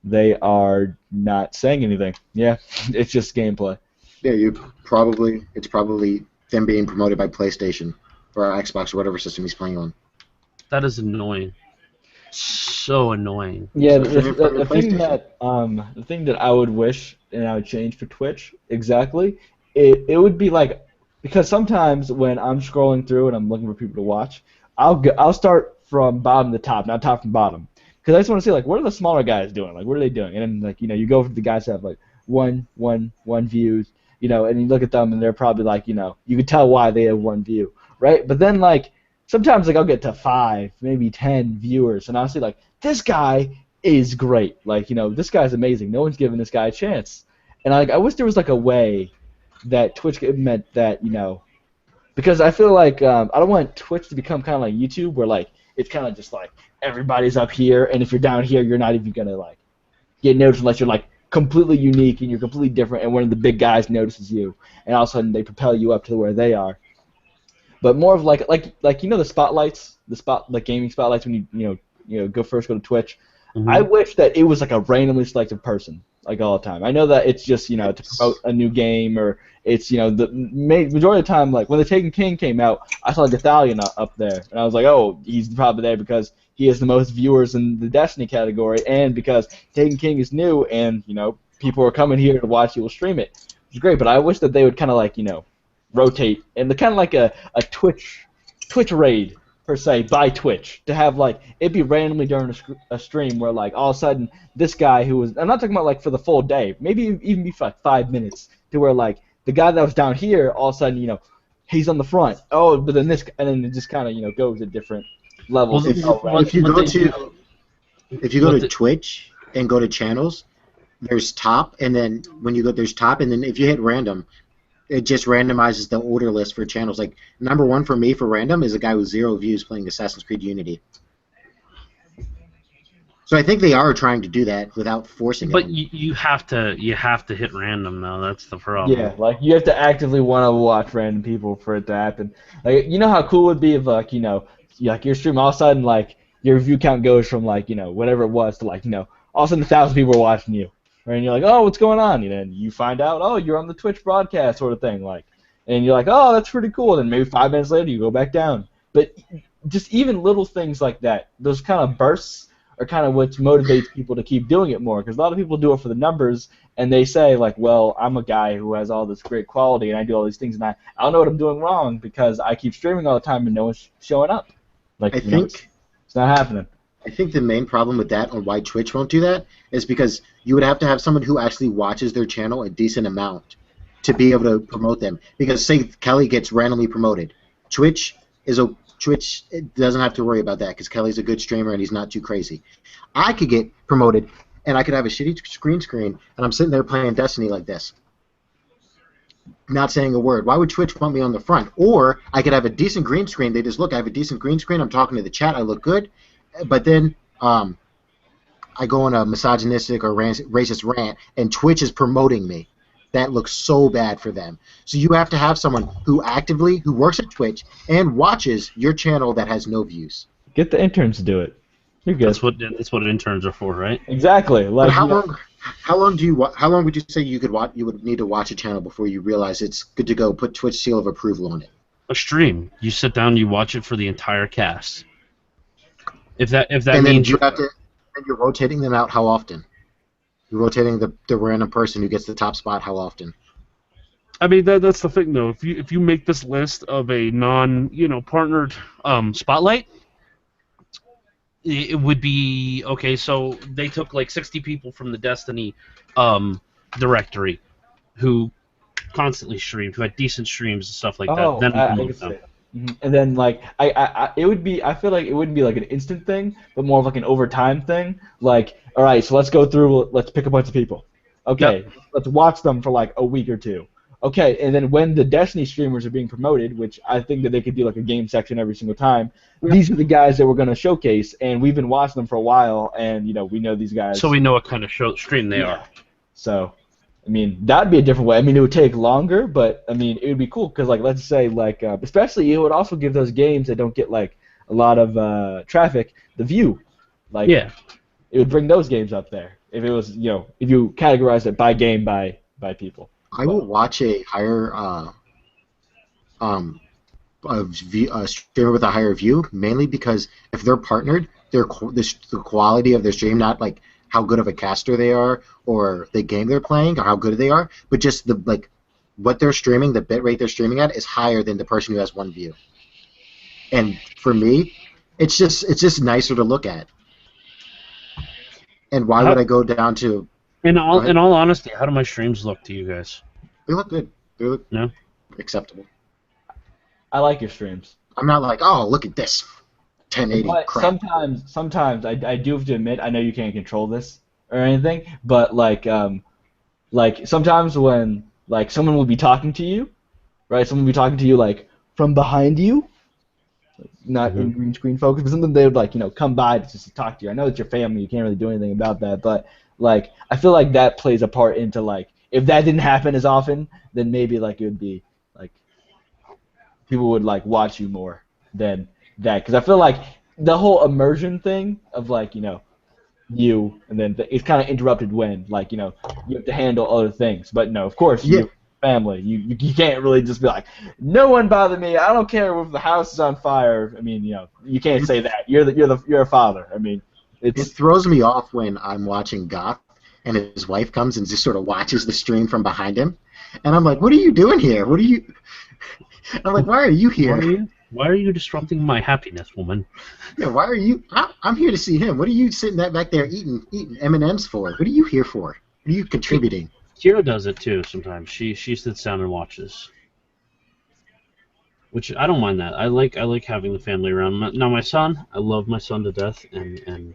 they are not saying anything. Yeah, it's just gameplay. Yeah, it's probably them being promoted by PlayStation or Xbox or whatever system he's playing on. That is annoying. So annoying. Yeah, the thing that I would wish and I would change for Twitch exactly, it would be like, because sometimes when I'm scrolling through and I'm looking for people to watch, I'll start from bottom to top, not top from bottom, because I just want to see like what are the smaller guys doing? Like what are they doing? And then like you go for the guys that have like one views, and you look at them and they're probably like you can tell why they have one view, right? But then like sometimes like I'll get to 5, maybe 10 viewers, and I'll see like this guy is great. Like this guy's amazing. No one's giving this guy a chance. And I wish there was like a way that Twitch meant that because I feel like I don't want Twitch to become kind of like YouTube, where like it's kind of just like everybody's up here, and if you're down here, you're not even gonna like get noticed unless you're like completely unique and you're completely different, and one of the big guys notices you, and all of a sudden they propel you up to where they are. But more of like the spotlights, like gaming spotlights when you go to Twitch. Mm-hmm. I wish that it was like a randomly selected person, like all the time. I know that it's just to promote a new game, or it's the majority of the time, like when the Taken King came out, I saw Gothalion up there, and I was like, oh, he's probably there because he has the most viewers in the Destiny category, and because Taken King is new, and people are coming here to watch you will stream it. It's great, but I wish that they would kind of like rotate, and the kind of like a Twitch raid per se by Twitch, to have like it be randomly during a stream where like all of a sudden this guy who was, I'm not talking about like for the full day, maybe even be for like 5 minutes, to where like the guy that was down here all of a sudden he's on the front, but then this, and then it just kind of goes at different levels. Well, if you go to Twitch and go to channels, there's top, and then when you go there's top, and then if you hit random, it just randomizes the order list for channels. Like number 1 for me for random is a guy with 0 views playing Assassin's Creed Unity. So I think they are trying to do that without forcing it. But you have to hit random though. That's the problem. Yeah, like you have to actively want to watch random people for it to happen. Like how cool it would be if like like your stream all of a sudden like your view count goes from like whatever it was to like all of a sudden 1,000 people are watching you. Right, and you're like, oh, what's going on? And you find out, oh, you're on the Twitch broadcast sort of thing, like, and you're like, oh, that's pretty cool. Then maybe 5 minutes later, you go back down. But just even little things like that, those kind of bursts are kind of what motivates people to keep doing it more. Because a lot of people do it for the numbers, and they say like, well, I'm a guy who has all this great quality, and I do all these things, and I don't know what I'm doing wrong because I keep streaming all the time and no one's showing up. Like, I think it's not happening. I think the main problem with that, or why Twitch won't do that, is because you would have to have someone who actually watches their channel a decent amount to be able to promote them. Because say Kelly gets randomly promoted, Twitch it doesn't have to worry about that because Kelly's a good streamer and he's not too crazy. I could get promoted and I could have a shitty screen and I'm sitting there playing Destiny like this, not saying a word. Why would Twitch want me on the front? Or I could have a decent green screen. They just look, I have a decent green screen. I'm talking to the chat. I look good. But then I go on a misogynistic or racist rant, and Twitch is promoting me. That looks so bad for them. So you have to have someone who works at Twitch and watches your channel that has no views. Get the interns to do it. You're good. That's what interns are for, right? Exactly. Like, but how long would you say you would need to watch a channel before you realize it's good to go? Put Twitch seal of approval on it. A stream. You sit down, you watch it for the entire cast. If that and means you're rotating them out, how often? You're rotating the random person who gets the top spot, how often? I mean that's the thing though. If you make this list of a partnered spotlight, it would be okay. So they took like 60 people from the Destiny directory who constantly streamed, who had decent streams and stuff like that. Then I can see it. Mm-hmm. And then like it would be, I feel like it wouldn't be like an instant thing, but more of like an overtime thing. Like, all right, so let's go through, let's pick a bunch of people. Okay, yep. Let's watch them for like a week or two. Okay, and then when the Destiny streamers are being promoted, which I think that they could do like a game section every single time, these are the guys that we're going to showcase, and we've been watching them for a while, and we know these guys. So we know what kind of stream they are. So, I mean, that'd be a different way. I mean, it would take longer, but I mean, it would be cool because, like, let's say, like, especially it would also give those games that don't get like a lot of traffic the view. Like, yeah, it would bring those games up there if it was, if you categorize it by game by people. I will watch a higher streamer with a higher view, mainly because if they're partnered, the quality of their stream, not like how good of a caster they are or the game they're playing or how good they are, but just what they're streaming, the bit rate they're streaming at is higher than the person who has one view. And for me, it's just nicer to look at. And why would I go down to? In Go ahead. all honesty, how do my streams look to you guys? They look good. They look No? acceptable. I like your streams. I'm not like, oh, look at this, 1080 But crap. sometimes I do have to admit, I know you can't control this or anything, but like sometimes when like someone will be talking to you, right? Someone will be talking to you like from behind you, not in green screen focus, but something they would like come by just to talk to you. I know it's your family, you can't really do anything about that, but like I feel like that plays a part into like if that didn't happen as often, then maybe like it would be like people would like watch you more than that, because I feel like the whole immersion thing of like you and then it's kind of interrupted when like you have to handle other things, but no, of course Yeah. you family, you can't really just be like, no one bother me, I don't care if the house is on fire. I mean you can't say that. You're a father. I mean It it's throws me off when I'm watching Goth and his wife comes and just sort of watches the stream from behind him, and I'm like, what are you doing here? What are you? I'm like, why are you here? Why are you disrupting my happiness, woman? Yeah, why are you? I'm here to see him. What are you sitting back there eating M&Ms for? What are you here for? What are you contributing? Kira does it too sometimes. She sits down and watches, which I don't mind that. I like having the family around. Now my son, I love my son to death, and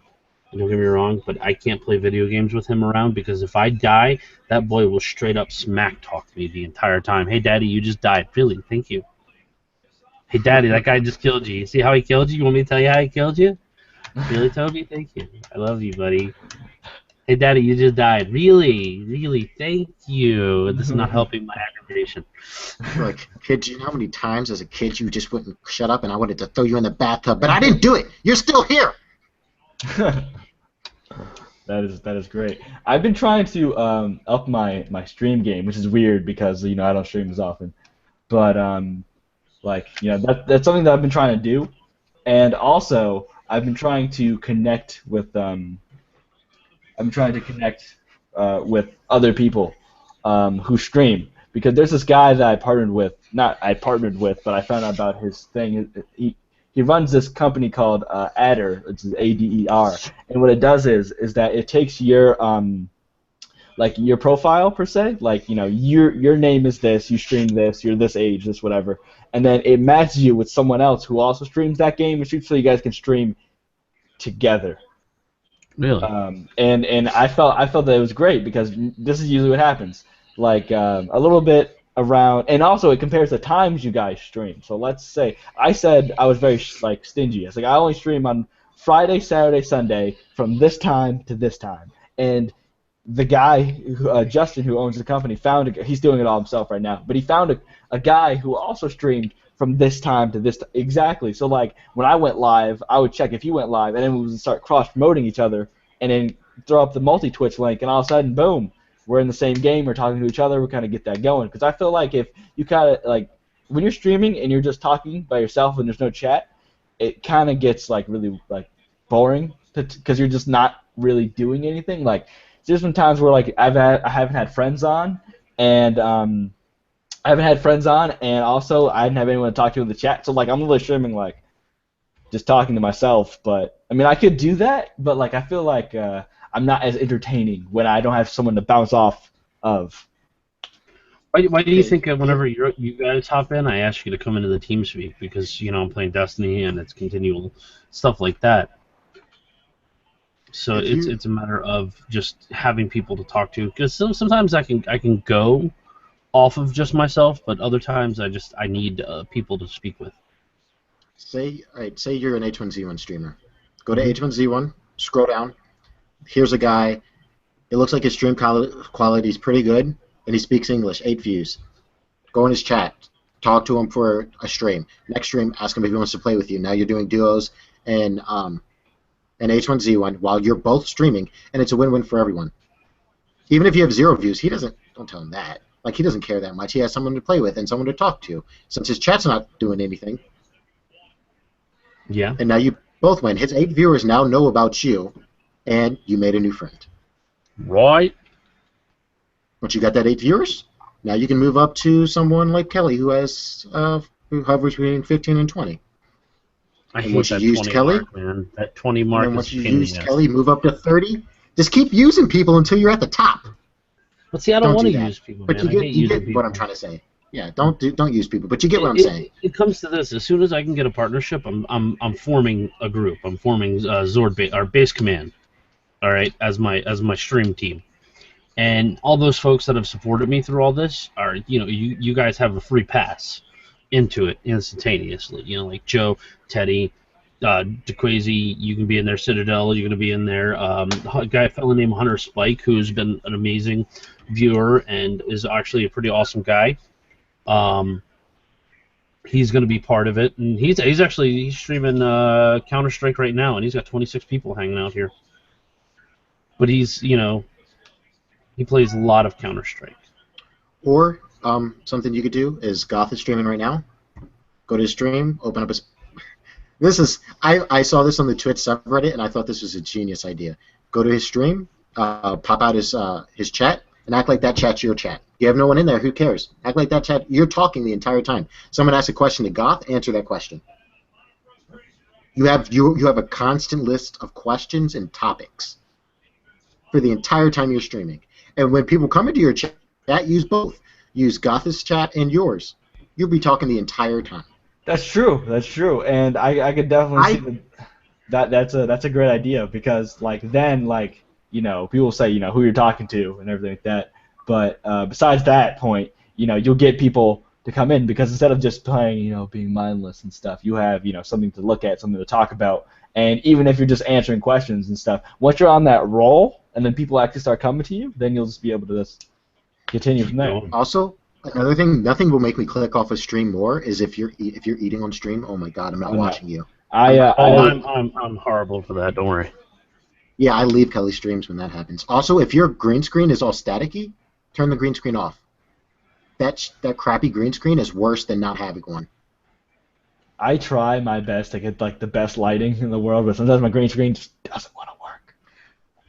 don't get me wrong, but I can't play video games with him around because if I die, that boy will straight up smack talk me the entire time. Hey, Daddy, you just died. Really? Thank you. Hey, Daddy, that guy just killed you. You see how he killed you? You want me to tell you how he killed you? Really, Toby? Thank you. I love you, buddy. Hey, Daddy, you just died. Really? Really? Thank you. This is not helping my aggravation. Like, kid, do you know how many times as a kid you just wouldn't shut up and I wanted to throw you in the bathtub, but I didn't do it. You're still here. That is great. I've been trying to up my stream game, which is weird because I don't stream as often, but like that's something that I've been trying to do, and also I've been trying to connect with with other people who stream, because there's this guy that I partnered with, but I found out about his thing. He runs this company called Adder, it's ADER, and what it does is that it takes your like your profile per se, like your name is this, you stream this, you're this age, this whatever, and then it matches you with someone else who also streams that game and shoots, so you guys can stream together. Really? And I felt that it was great because this is usually what happens, like a little bit around, and also it compares the times you guys stream. So let's say I said I was very like stingy. It's like I only stream on Friday, Saturday, Sunday from this time to this time, and the guy, Justin, who owns the company, he's doing it all himself right now, but he found a guy who also streamed from this time to this exactly. So like when I went live, I would check if he went live, and then we would start cross promoting each other, and then throw up the multi-Twitch link, and all of a sudden, boom, we're in the same game, we're talking to each other, we kind of get that going. Because I feel like if you kind of like when you're streaming and you're just talking by yourself and there's no chat, it kind of gets like really like boring because you're just not really doing anything. Like there's been times where like I haven't had friends on, and also I didn't have anyone to talk to in the chat. So like I'm really streaming like just talking to myself. But I mean I could do that, but like I feel like I'm not as entertaining when I don't have someone to bounce off of. Why do you think whenever you guys hop in, I ask you to come into the TeamSpeak because I'm playing Destiny and it's continual stuff like that. So it's a matter of just having people to talk to, because sometimes I can go off of just myself, but other times I need people to speak with. Say you're an H1Z1 streamer. Go to H1Z1, scroll down. Here's a guy. It looks like his stream quality is pretty good, and he speaks English. 8 views. Go in his chat. Talk to him for a stream. Next stream, ask him if he wants to play with you. Now you're doing duos and H1Z1 while you're both streaming, and it's a win-win for everyone. Even if you have 0 views, don't tell him that. Like, he doesn't care that much. He has someone to play with and someone to talk to. Since his chat's not doing anything. Yeah. And now you both win. His 8 viewers now know about you, and you made a new friend. Right. Once you got that 8 viewers, now you can move up to someone like Kelly, who hovers between 15 and 20. I And hate once that you used 20 Kelly, mark, man. That 20 mark and then is once you a pain in the used ass. Kelly, move up to 30. Just keep using people until you're at the top. But see, I don't Don't want do to that. use people, But man. I hate you using get people. what I'm trying to say. Yeah, don't use people, but you get what I'm saying. It comes to this. As soon as I can get a partnership, I'm forming a group. I'm forming Zord our base command. All right, as my stream team, and all those folks that have supported me through all this are, you guys have a free pass into it instantaneously. Like Joe, Teddy, DeQuazy, you can be in there. Citadel, you're gonna be in there. A fellow named Hunter Spike, who's been an amazing viewer and is actually a pretty awesome guy. He's going to be part of it, and he's streaming Counter-Strike right now, and he's got 26 people hanging out here. But he plays a lot of Counter-Strike. Or something you could do is Goth is streaming right now. Go to his stream, open up his. I saw this on the Twitch subreddit, and I thought this was a genius idea. Go to his stream, pop out his chat, and act like that chat's your chat. You have no one in there, who cares? Act like that chat, you're talking the entire time. Someone asks a question to Goth, answer that question. You have a constant list of questions and topics for the entire time you're streaming. And when people come into your chat, use both. Use Goth's chat and yours. You'll be talking the entire time. That's true. That's true. And I could definitely see that's a great idea, because people say who you're talking to and everything like that. But besides that point, you'll get people to come in, because instead of just playing, being mindless and stuff, you have something to look at, something to talk about. And even if you're just answering questions and stuff, once you're on that roll and then people actually start coming to you, then you'll just be able to just continue from there. Also, another thing, nothing will make me click off a stream more is if you're eating on stream. Oh my God, I'm not watching you. I'm horrible for that. Don't worry. Yeah, I leave Kelly's streams when that happens. Also, if your green screen is all staticky, turn the green screen off. That crappy green screen is worse than not having one. I try my best to get the best lighting in the world, but sometimes my green screen just doesn't want to work.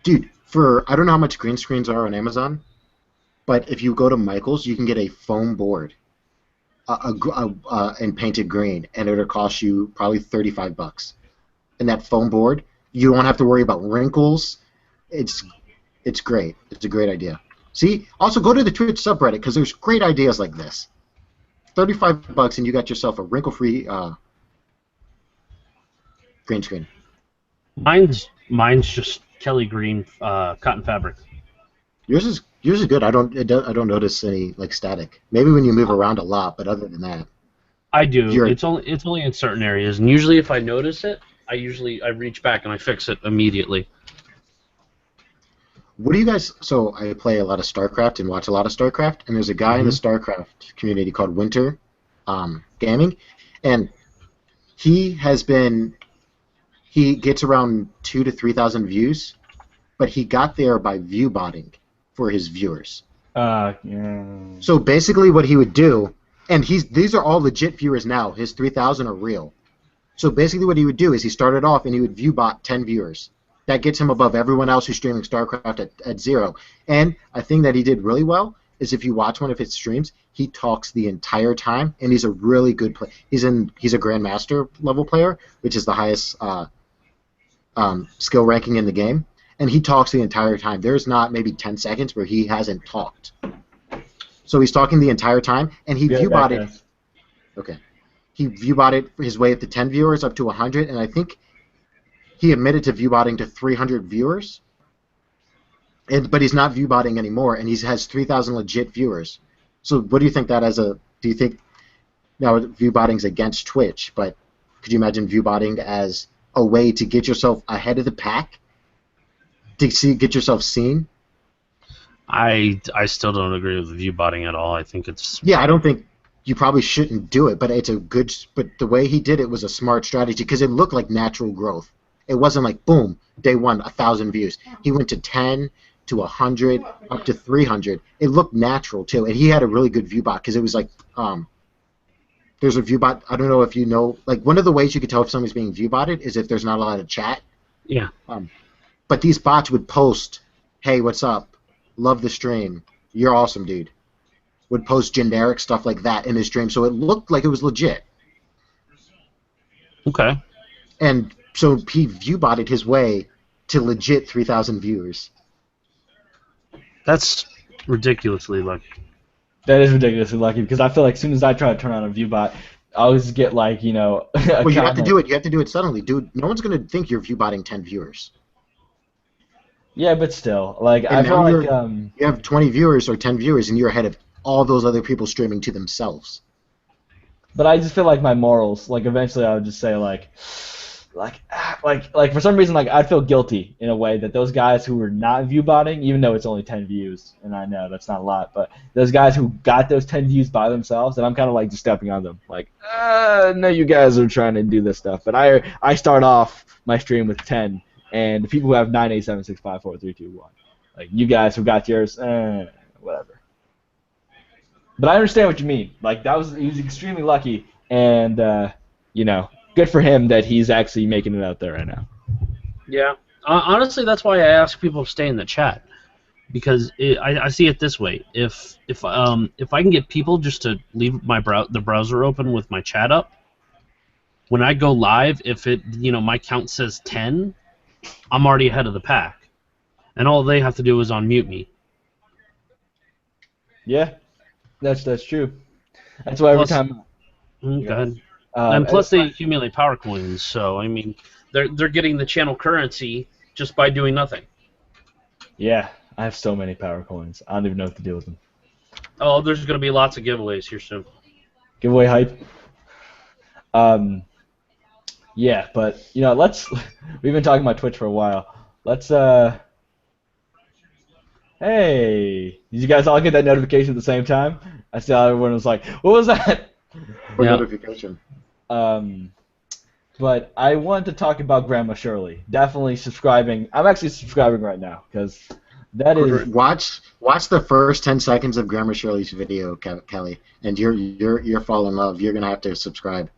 Dude, I don't know how much green screens are on Amazon, but if you go to Michael's, you can get a foam board, and painted green, and it'll cost you probably $35. And that foam board, you don't have to worry about wrinkles. It's great. It's a great idea. See, also go to the Twitch subreddit, because there's great ideas like this. $35 and you got yourself a wrinkle-free green screen. Mine's just Kelly green cotton fabric. Yours is good. I don't notice any static. Maybe when you move around a lot, but other than that, I do. It's only in certain areas, and usually if I notice it, I reach back and I fix it immediately. What do you guys? So I play a lot of StarCraft and watch a lot of StarCraft, and there's a guy in the StarCraft community called Winter Gaming, and he gets around 2,000 to 3,000 views, but he got there by view botting for his viewers. Yeah. So basically, what he would do, and these are all legit viewers now. His 3,000 are real. So basically, what he would do is he started off and he would view bot 10 viewers. That gets him above everyone else who's streaming StarCraft at 0. And a thing that he did really well is if you watch one of his streams, he talks the entire time, and he's a really good player. He's a Grandmaster level player, which is the highest skill ranking in the game, and he talks the entire time. There's not maybe 10 seconds where he hasn't talked. So he's talking the entire time, and he view-botted. Okay. He view-botted his way up to 10 viewers, up to 100, and I think he admitted to view-botting to 300 viewers, but he's not view-botting anymore, and he has 3,000 legit viewers. So what do you think that do you think, now view-botting's against Twitch, but could you imagine view-botting as a way to get yourself ahead of the pack, to get yourself seen? I still don't agree with view botting at all. I think it's... Yeah, I don't think you probably shouldn't do it, but but the way he did it was a smart strategy, because it looked like natural growth. It wasn't like, boom, day one, 1,000 views. He went to 10, to 100, up to 300. It looked natural, too, and he had a really good view bot, because it was like, there's a view bot, I don't know if you know, one of the ways you could tell if somebody's being view botted is if there's not a lot of chat. Yeah. But these bots would post, hey, what's up? Love the stream. You're awesome, dude. Would post generic stuff like that in his stream, so it looked like it was legit. Okay. And so he view-botted his way to legit 3,000 viewers. That's ridiculously lucky. That is ridiculously lucky because I feel like as soon as I try to turn on a ViewBot, I always get like a Well, you have to comment. do it. You have to do it suddenly, dude. No one's gonna think you're viewbotting 10 viewers. Yeah, but still, like And I feel now like you have 20 viewers or 10 viewers, and you're ahead of all those other people streaming to themselves. But I just feel like my morals, like eventually I would just say like for some reason like I'd feel guilty in a way that those guys who were not viewbotting, even though it's only 10 views, and I know that's not a lot, but those guys who got those 10 views by themselves, and I'm kind of like just stepping on them, like, no, you guys are trying to do this stuff, but I start off my stream with 10, and the people who have 9, 8, 7, 6, 5, 4, 3, 2, 1, like you guys who got yours, whatever. But I understand what you mean. Like he was extremely lucky, and good for him that he's actually making it out there right now. Yeah. Honestly, that's why I ask people to stay in the chat, because I see it this way: if I can get people just to leave the browser open with my chat up, when I go live, if my count says 10, I'm already ahead of the pack, and all they have to do is unmute me. Yeah, that's true. That's why every Plus, time. Go ahead. And plus, they accumulate power coins, so I mean, they're getting the channel currency just by doing nothing. Yeah, I have so many power coins. I don't even know what to do with them. Oh, there's going to be lots of giveaways here soon. Giveaway hype. Yeah, but let's. We've been talking about Twitch for a while. Let's. Hey, did you guys all get that notification at the same time? I saw everyone was like, "What was that?" What Yeah. notification? But I wanted to talk about Grandma Shirley. Definitely subscribing. I'm actually subscribing right now because that is. Watch the first 10 seconds of Grandma Shirley's video, Kelly, and you're falling in love. You're gonna have to subscribe.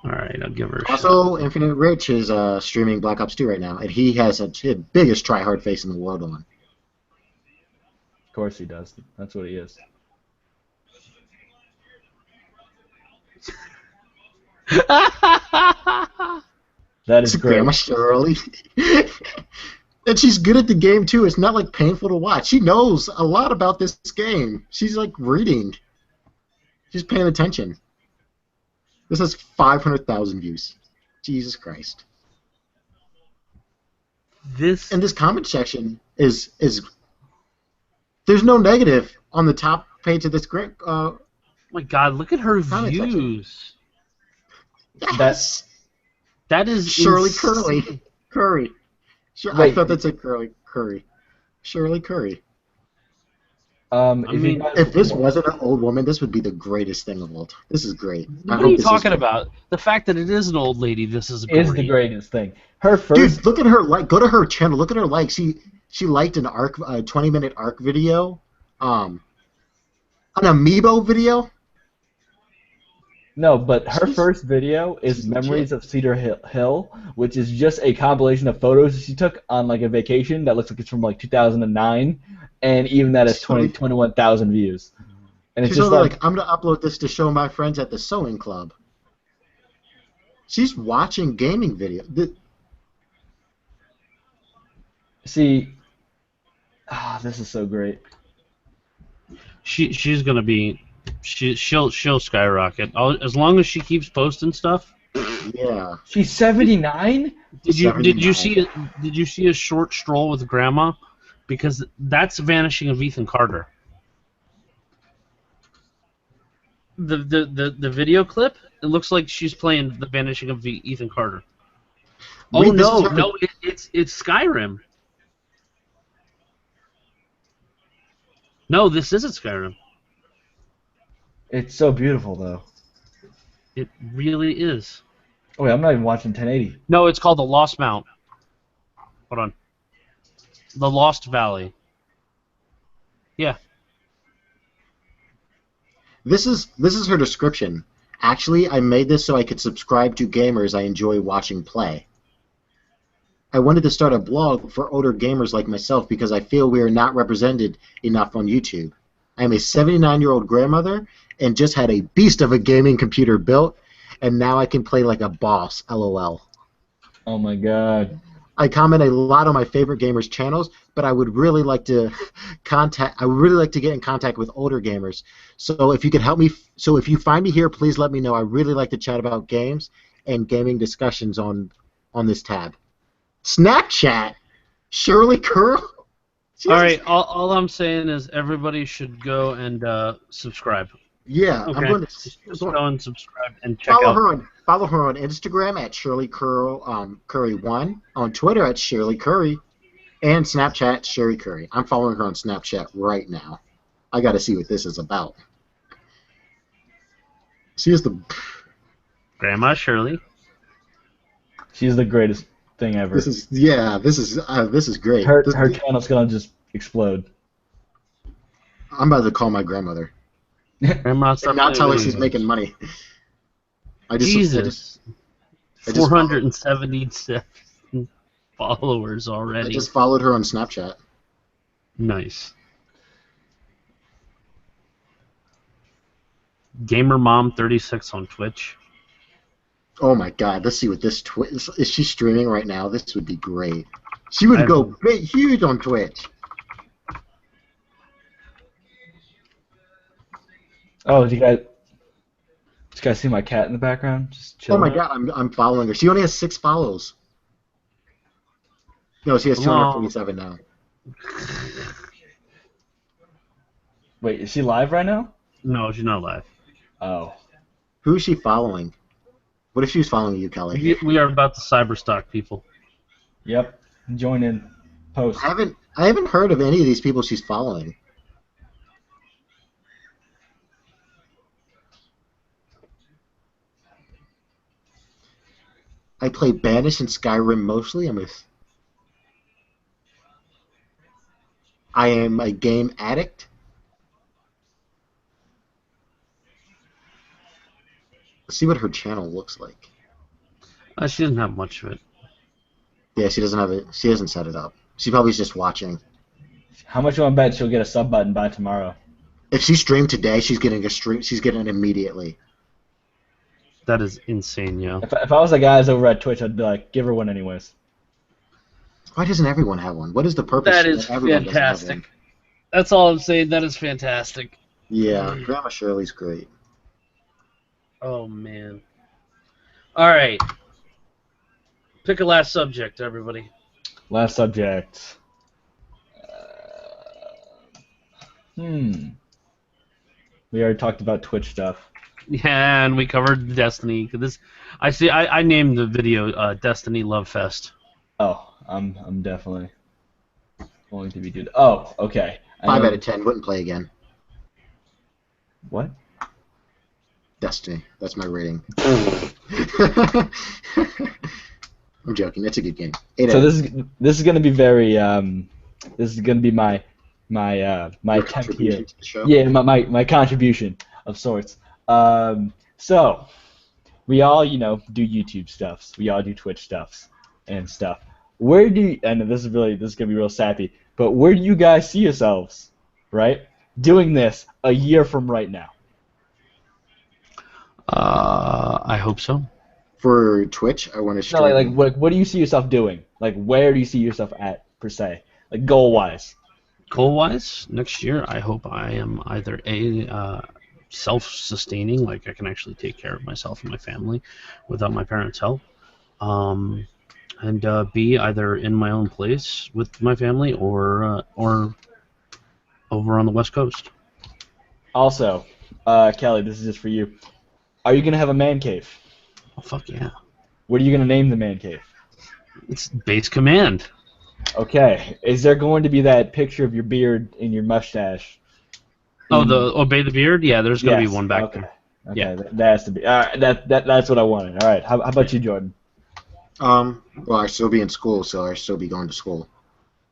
All right, I'll give her a shot. Also, Infinite Rich is streaming Black Ops 2 right now, and he has the biggest tryhard face in the world on. Of course he does. That's what he is. That is It's great. Grandma Shirley. And she's good at the game, too. It's not, like, painful to watch. She knows a lot about this game. She's, like, reading. She's paying attention. This has 500,000 views. Jesus Christ. This And this comment section is there's no negative on the top page of this oh my God, look at her Comment section. views. Yes. That is Shirley insane. Curry. I Wait. thought that said Curry. Shirley Curry. If this wasn't an old woman, this would be the greatest thing of all time. This is great. What are you talking about? The fact that it is an old lady, this is great. is the greatest thing. Her first. Dude, look at her like. Go to her channel. Look at her like. She liked an 20-minute ARC video, an Amiibo video. No, but her first video is She's Memories of Cedar Hill, which is just a compilation of photos she took on like a vacation that looks like it's from like 2009, and even that has 21,000 views. And it's She's just like, I'm gonna upload this to show my friends at the sewing club. She's watching gaming video. see, this is so great. She's gonna be, she'll skyrocket. As long as she keeps posting stuff. Yeah. She's 79. Did you 79. see a short stroll with Grandma? Because that's Vanishing of Ethan Carter. The video clip, it looks like she's playing the Vanishing of Ethan Carter. Oh Wait, this no, is her- no, it's Skyrim. No, this isn't Skyrim. It's so beautiful though. It really is. Oh wait, I'm not even watching 1080. No, it's called The Lost Mount. Hold on. The Lost Valley. Yeah. This is her description. Actually, I made this so I could subscribe to gamers I enjoy watching play. I wanted to start a blog for older gamers like myself because I feel we are not represented enough on YouTube. I am a 79-year-old grandmother and just had a beast of a gaming computer built, and now I can play like a boss, LOL. Oh my god. I comment a lot on my favorite gamers' channels, but I would really like to I would really like to get in contact with older gamers. So if you could help me, so if you find me here, please let me know. I really like to chat about games and gaming discussions on this tab. Snapchat, Shirley Curl. All right, all I'm saying is everybody should go and subscribe. Yeah, Okay, I'm going just to go and subscribe and check out. follow her on Instagram at Shirley Curry1, on Twitter at Shirley Curry, and Snapchat Shirley Curry. I'm following her on Snapchat right now. I got to see what this is about. She is the. Grandma Shirley. She's the greatest thing ever. This is great. Her channel's gonna just explode. I'm about to call my grandmother. Grandma, And not tell her she's making money. Jesus. I just 477 followers I already. just followed her on Snapchat. Nice. Gamer Mom 36 on Twitch. Oh my God! Let's see what this is. She streaming right now? This would be great. She would go big, huge on Twitch. Oh, do you guys see my cat in the background? Just Oh chilling. my God! I'm following her. She only has 6 follows. No, she has 247 now. Wait, is she live right now? No, she's not live. Oh. Who is she following? What if she was following you, Kelly? We are about to cyberstalk people. Yep. Join in. Post. I haven't heard of any of these people she's following. I play Banish and Skyrim mostly. I am a game addict. Let's see what her channel looks like. She doesn't have much of it. Yeah, she doesn't have it. She hasn't set it up. She probably is just watching. How much you want to bet she'll get a sub button by tomorrow? If she streamed today, she's getting a stream. She's getting it immediately. That is insane, yo. If I was the guys over at Twitch, I'd be like, give her one anyways. Why doesn't everyone have one? What is the purpose? That is everyone doesn't have one? fantastic. That's all I'm saying. That is fantastic. Yeah, Grandma Shirley's great. Oh, man. All right. Pick a last subject, everybody. Last subject. We already talked about Twitch stuff. Yeah, and we covered Destiny. I named the video Destiny Love Fest. Oh, I'm definitely going to be good. Oh, okay. 5 out of 10. Wouldn't play again. What? Destiny. That's my rating. I'm joking. That's a good game. 8 So out of this is going to be very this is going to be my attempt contribution here. to the show? Yeah, my contribution of sorts. So we all do YouTube stuffs. We all do Twitch stuffs and stuff. Where do you, and this is going to be real sappy, but where do you guys see yourselves, right, doing this a year from right now? I hope so. For Twitch, I want to stream. No, like what do you see yourself doing? Like, where do you see yourself at, per se? Like, goal-wise. Goal-wise, next year, I hope I am either self-sustaining, like I can actually take care of myself and my family without my parents' help, and B, either in my own place with my family or over on the West Coast. Also, Kelly, this is just for you. Are you gonna have a man cave? Oh, fuck yeah. What are you gonna name the man cave? It's Base Command. Okay. Is there going to be that picture of your beard and your mustache? Mm. Oh, the Obey the Beard? Yeah, there's going to Yes, be one back okay. there. Okay, Yeah. that has to be. All right, that's what I wanted. All right, how about you, Jordan? Well, I still be in school, so I still be going to school.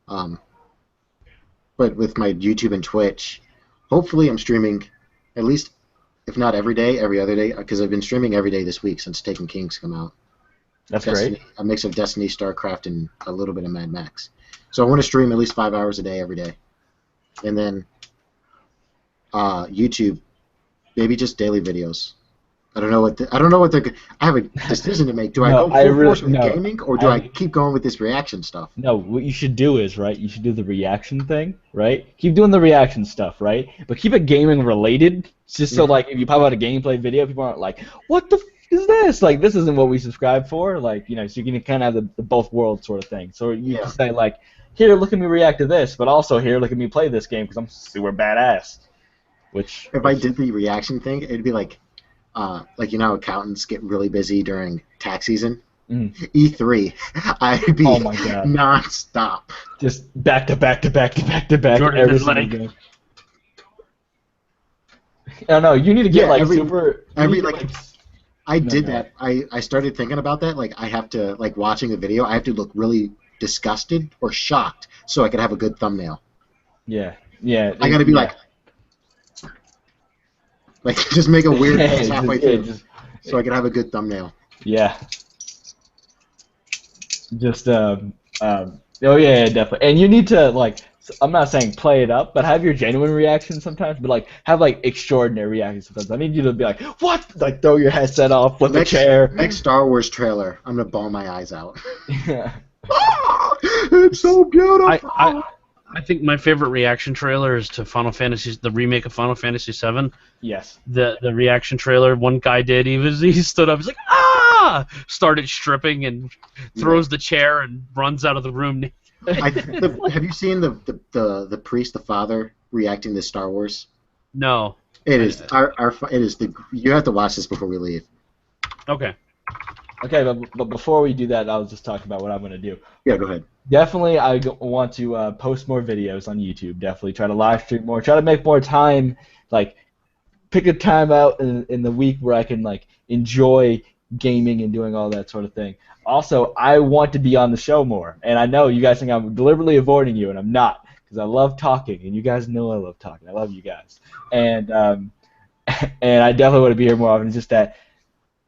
But with my YouTube and Twitch, hopefully I'm streaming at least, if not every day, every other day, because I've been streaming every day this week since Taken King's come out. That's Destiny, great. a mix of Destiny, StarCraft, and a little bit of Mad Max. So I want to stream at least 5 hours a day every day. And then YouTube, maybe just daily videos. I don't know what I don't know what they're. I have a decision to make. Do I No, go I full really force with no. gaming, or do I keep going with this reaction stuff? No, what you should do is, right, you should do the reaction thing, right? Keep doing the reaction stuff, right? But keep it gaming related, just so, Yeah. like, if you pop out a gameplay video, people aren't like, what the f is this? Like, this isn't what we subscribe for. Like, you know, so you can kind of have the both worlds sort of thing. So you Yeah. can say, like, here, look at me react to this, but also here, look at me play this game because I'm super badass. Which, If I did the reaction thing, it'd be like you know, how accountants get really busy during tax season. Mm. E3, I'd be Oh my God. nonstop. just back to back to back to back to back Jordan every is single like- game. No, you need to get Yeah, like every- super. you every, need to like, get, I No, did no. that. I started thinking about that. Like, I have to, like, watching the video, I have to look really disgusted or shocked so I could have a good thumbnail. yeah. I gotta be yeah. like, just make a weird face Just- halfway yeah, through just- so I can have a good thumbnail. Yeah. Just oh yeah, definitely. And you need to like I'm not saying play it up, but have your genuine reactions sometimes, but like have like extraordinary reactions sometimes. I need you to be like, "What?" Like throw your headset off, flip a chair. Next Star Wars trailer, I'm gonna bawl my eyes out. Yeah. It's so beautiful. I think my favorite reaction trailer is to the remake of Final Fantasy VII. Yes. The reaction trailer one guy did, he stood up, he's like, started stripping and throws the chair and runs out of the room. Have you seen the priest, the father, reacting to Star Wars? No. It is you have to watch this before we leave. Okay. Okay, but before we do that, I'll just talk about what I'm gonna do. Yeah, go ahead. Definitely, want to post more videos on YouTube. Definitely try to live stream more. Try to make more time. Like, pick a time out in the week where I can like enjoy gaming and doing all that sort of thing. Also, I want to be on the show more, and I know you guys think I'm deliberately avoiding you, and I'm not, because I love talking, and you guys know I love talking. I love you guys, and and I definitely want to be here more often. It's just that,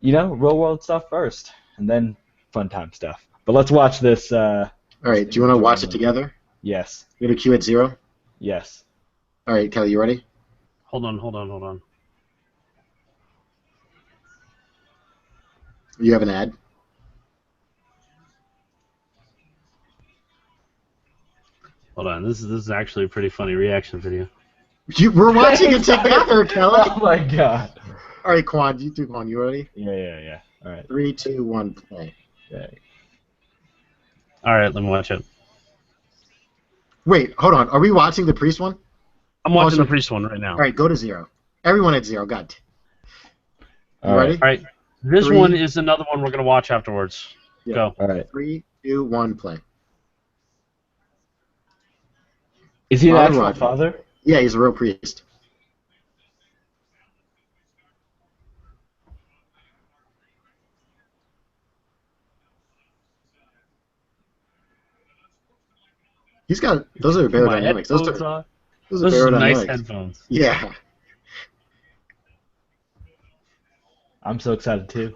you know, real world stuff first, and then fun time stuff. But let's watch this. All right, do you want to watch it together? Yes. You gonna queue at 0? Yes. All right, Kelly, you ready? Hold on. You have an ad? Hold on. This is actually a pretty funny reaction video. We're watching it together, Kelly. Oh my God. All right, Quan, you ready? Yeah. All right. 3, 2, 1, play. Okay. All right, let me watch it. Wait, hold on. Are we watching the priest one? I'm watching Also- the priest one right now. All right, go to 0. Everyone at 0. God. You All right. ready? All right. This 3. one is another one we're gonna watch afterwards. Yeah. Go. All right. 3, 2, 1, play. Is he an Father actual Roger. father? Yeah, he's a real priest. He's got those are My aerodynamics. headphones Those are on. those Those are are nice aerodynamics. headphones. Yeah. I'm so excited too.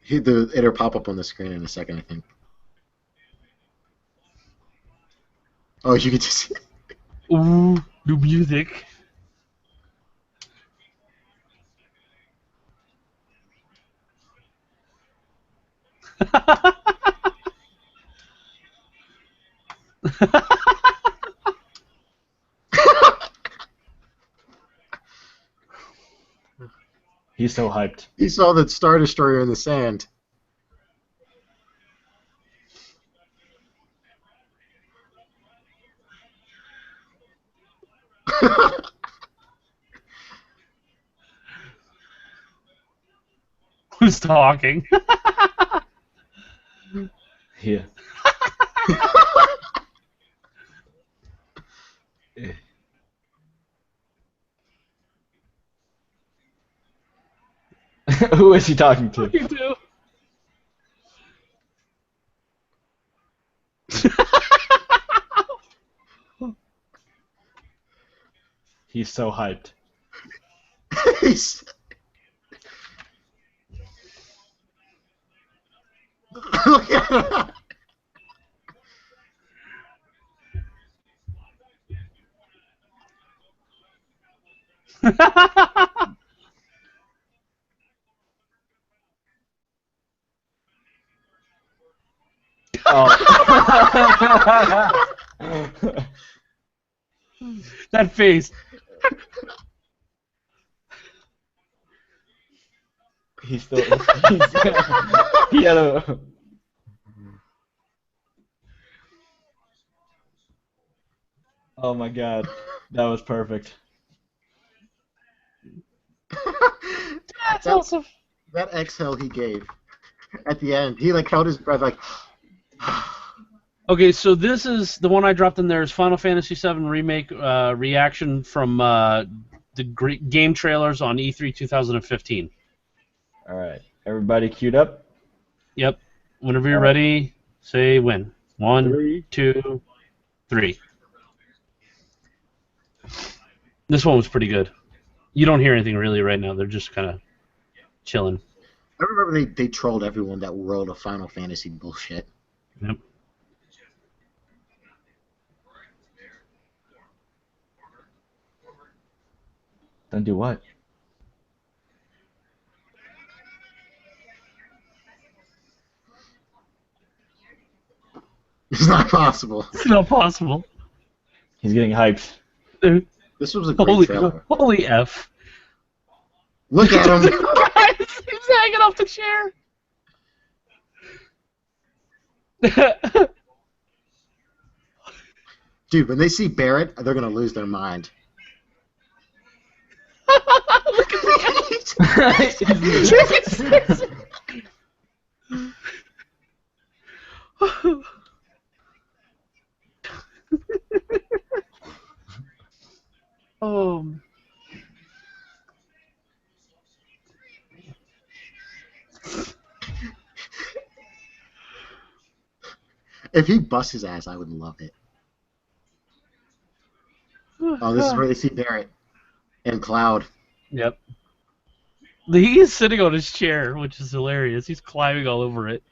It'll pop up on the screen in a second, I think. Oh, you can just Ooh, new music. He's so hyped. he saw the Star Destroyer in the sand. Who's talking? Yeah. Who is he talking to? You do. He's so hyped. He's- Look at him. Oh. That face. He's still. He had a. Oh my god, that was perfect. That's that, awesome. that exhale he gave at the end, he like held his breath like. Okay, so this is the one I dropped in there is Final Fantasy VII Remake reaction from the game trailers on E3 2015. All right, everybody queued up. Yep. Whenever you're All right. ready, say when. 1, 3. 2, 3. This one was pretty good. You don't hear anything really right now. They're just kind of chilling. I remember they trolled everyone that World of Final Fantasy bullshit. Yep. Then do what? It's not possible. It's not possible. He's getting hyped. This was a great trailer. Holy F. Look at him. Guys, he's hanging off the chair. Dude, when they see Barrett, they're gonna lose their mind. Look at the Oh. If he busts his ass, I would love it. Oh, this is where they see Barrett and Cloud. Yep. He's sitting on his chair, which is hilarious. He's climbing all over it.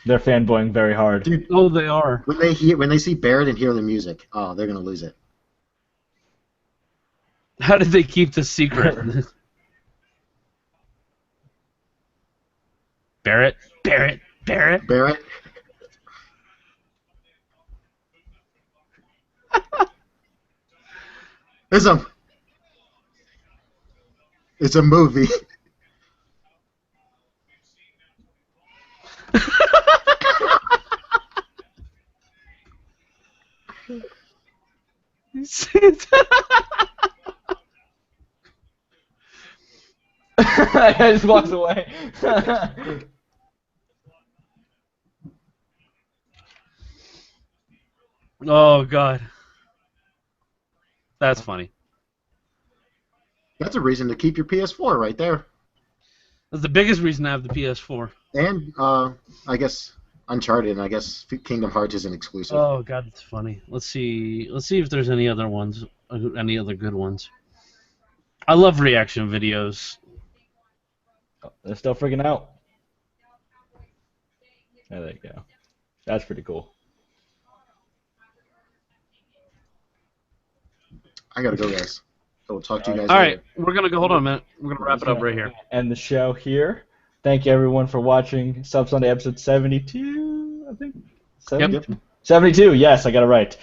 They're fanboying very hard. Dude, Oh, they are. when they see Barrett and hear the music, oh, they're gonna lose it. How did they keep the secret? Barrett? Barrett? Barrett? Barrett. It's a movie. I just walks away. Oh, God. That's funny. That's a reason to keep your PS4 right there. That's the biggest reason I have the PS4. And I guess Uncharted, and I guess Kingdom Hearts isn't exclusive. Oh, God, that's funny. Let's see if there's any other ones, any other good ones. I love reaction videos. They're still freaking out. There you go. That's pretty cool. I gotta go, guys. So we'll talk to you guys All later. right, we're going to go. Hold on a minute. We're going to wrap it up right here. End the show here. Thank you, everyone, for watching Sub Sunday episode 72, I think? 72? Yep. 72, yes, I got it right.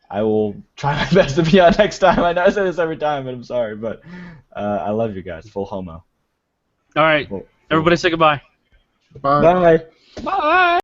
I will try my best to be on next time. I know I say this every time, but I'm sorry. But I love you guys. Full homo. All right, everybody say goodbye. Bye. Bye. Bye.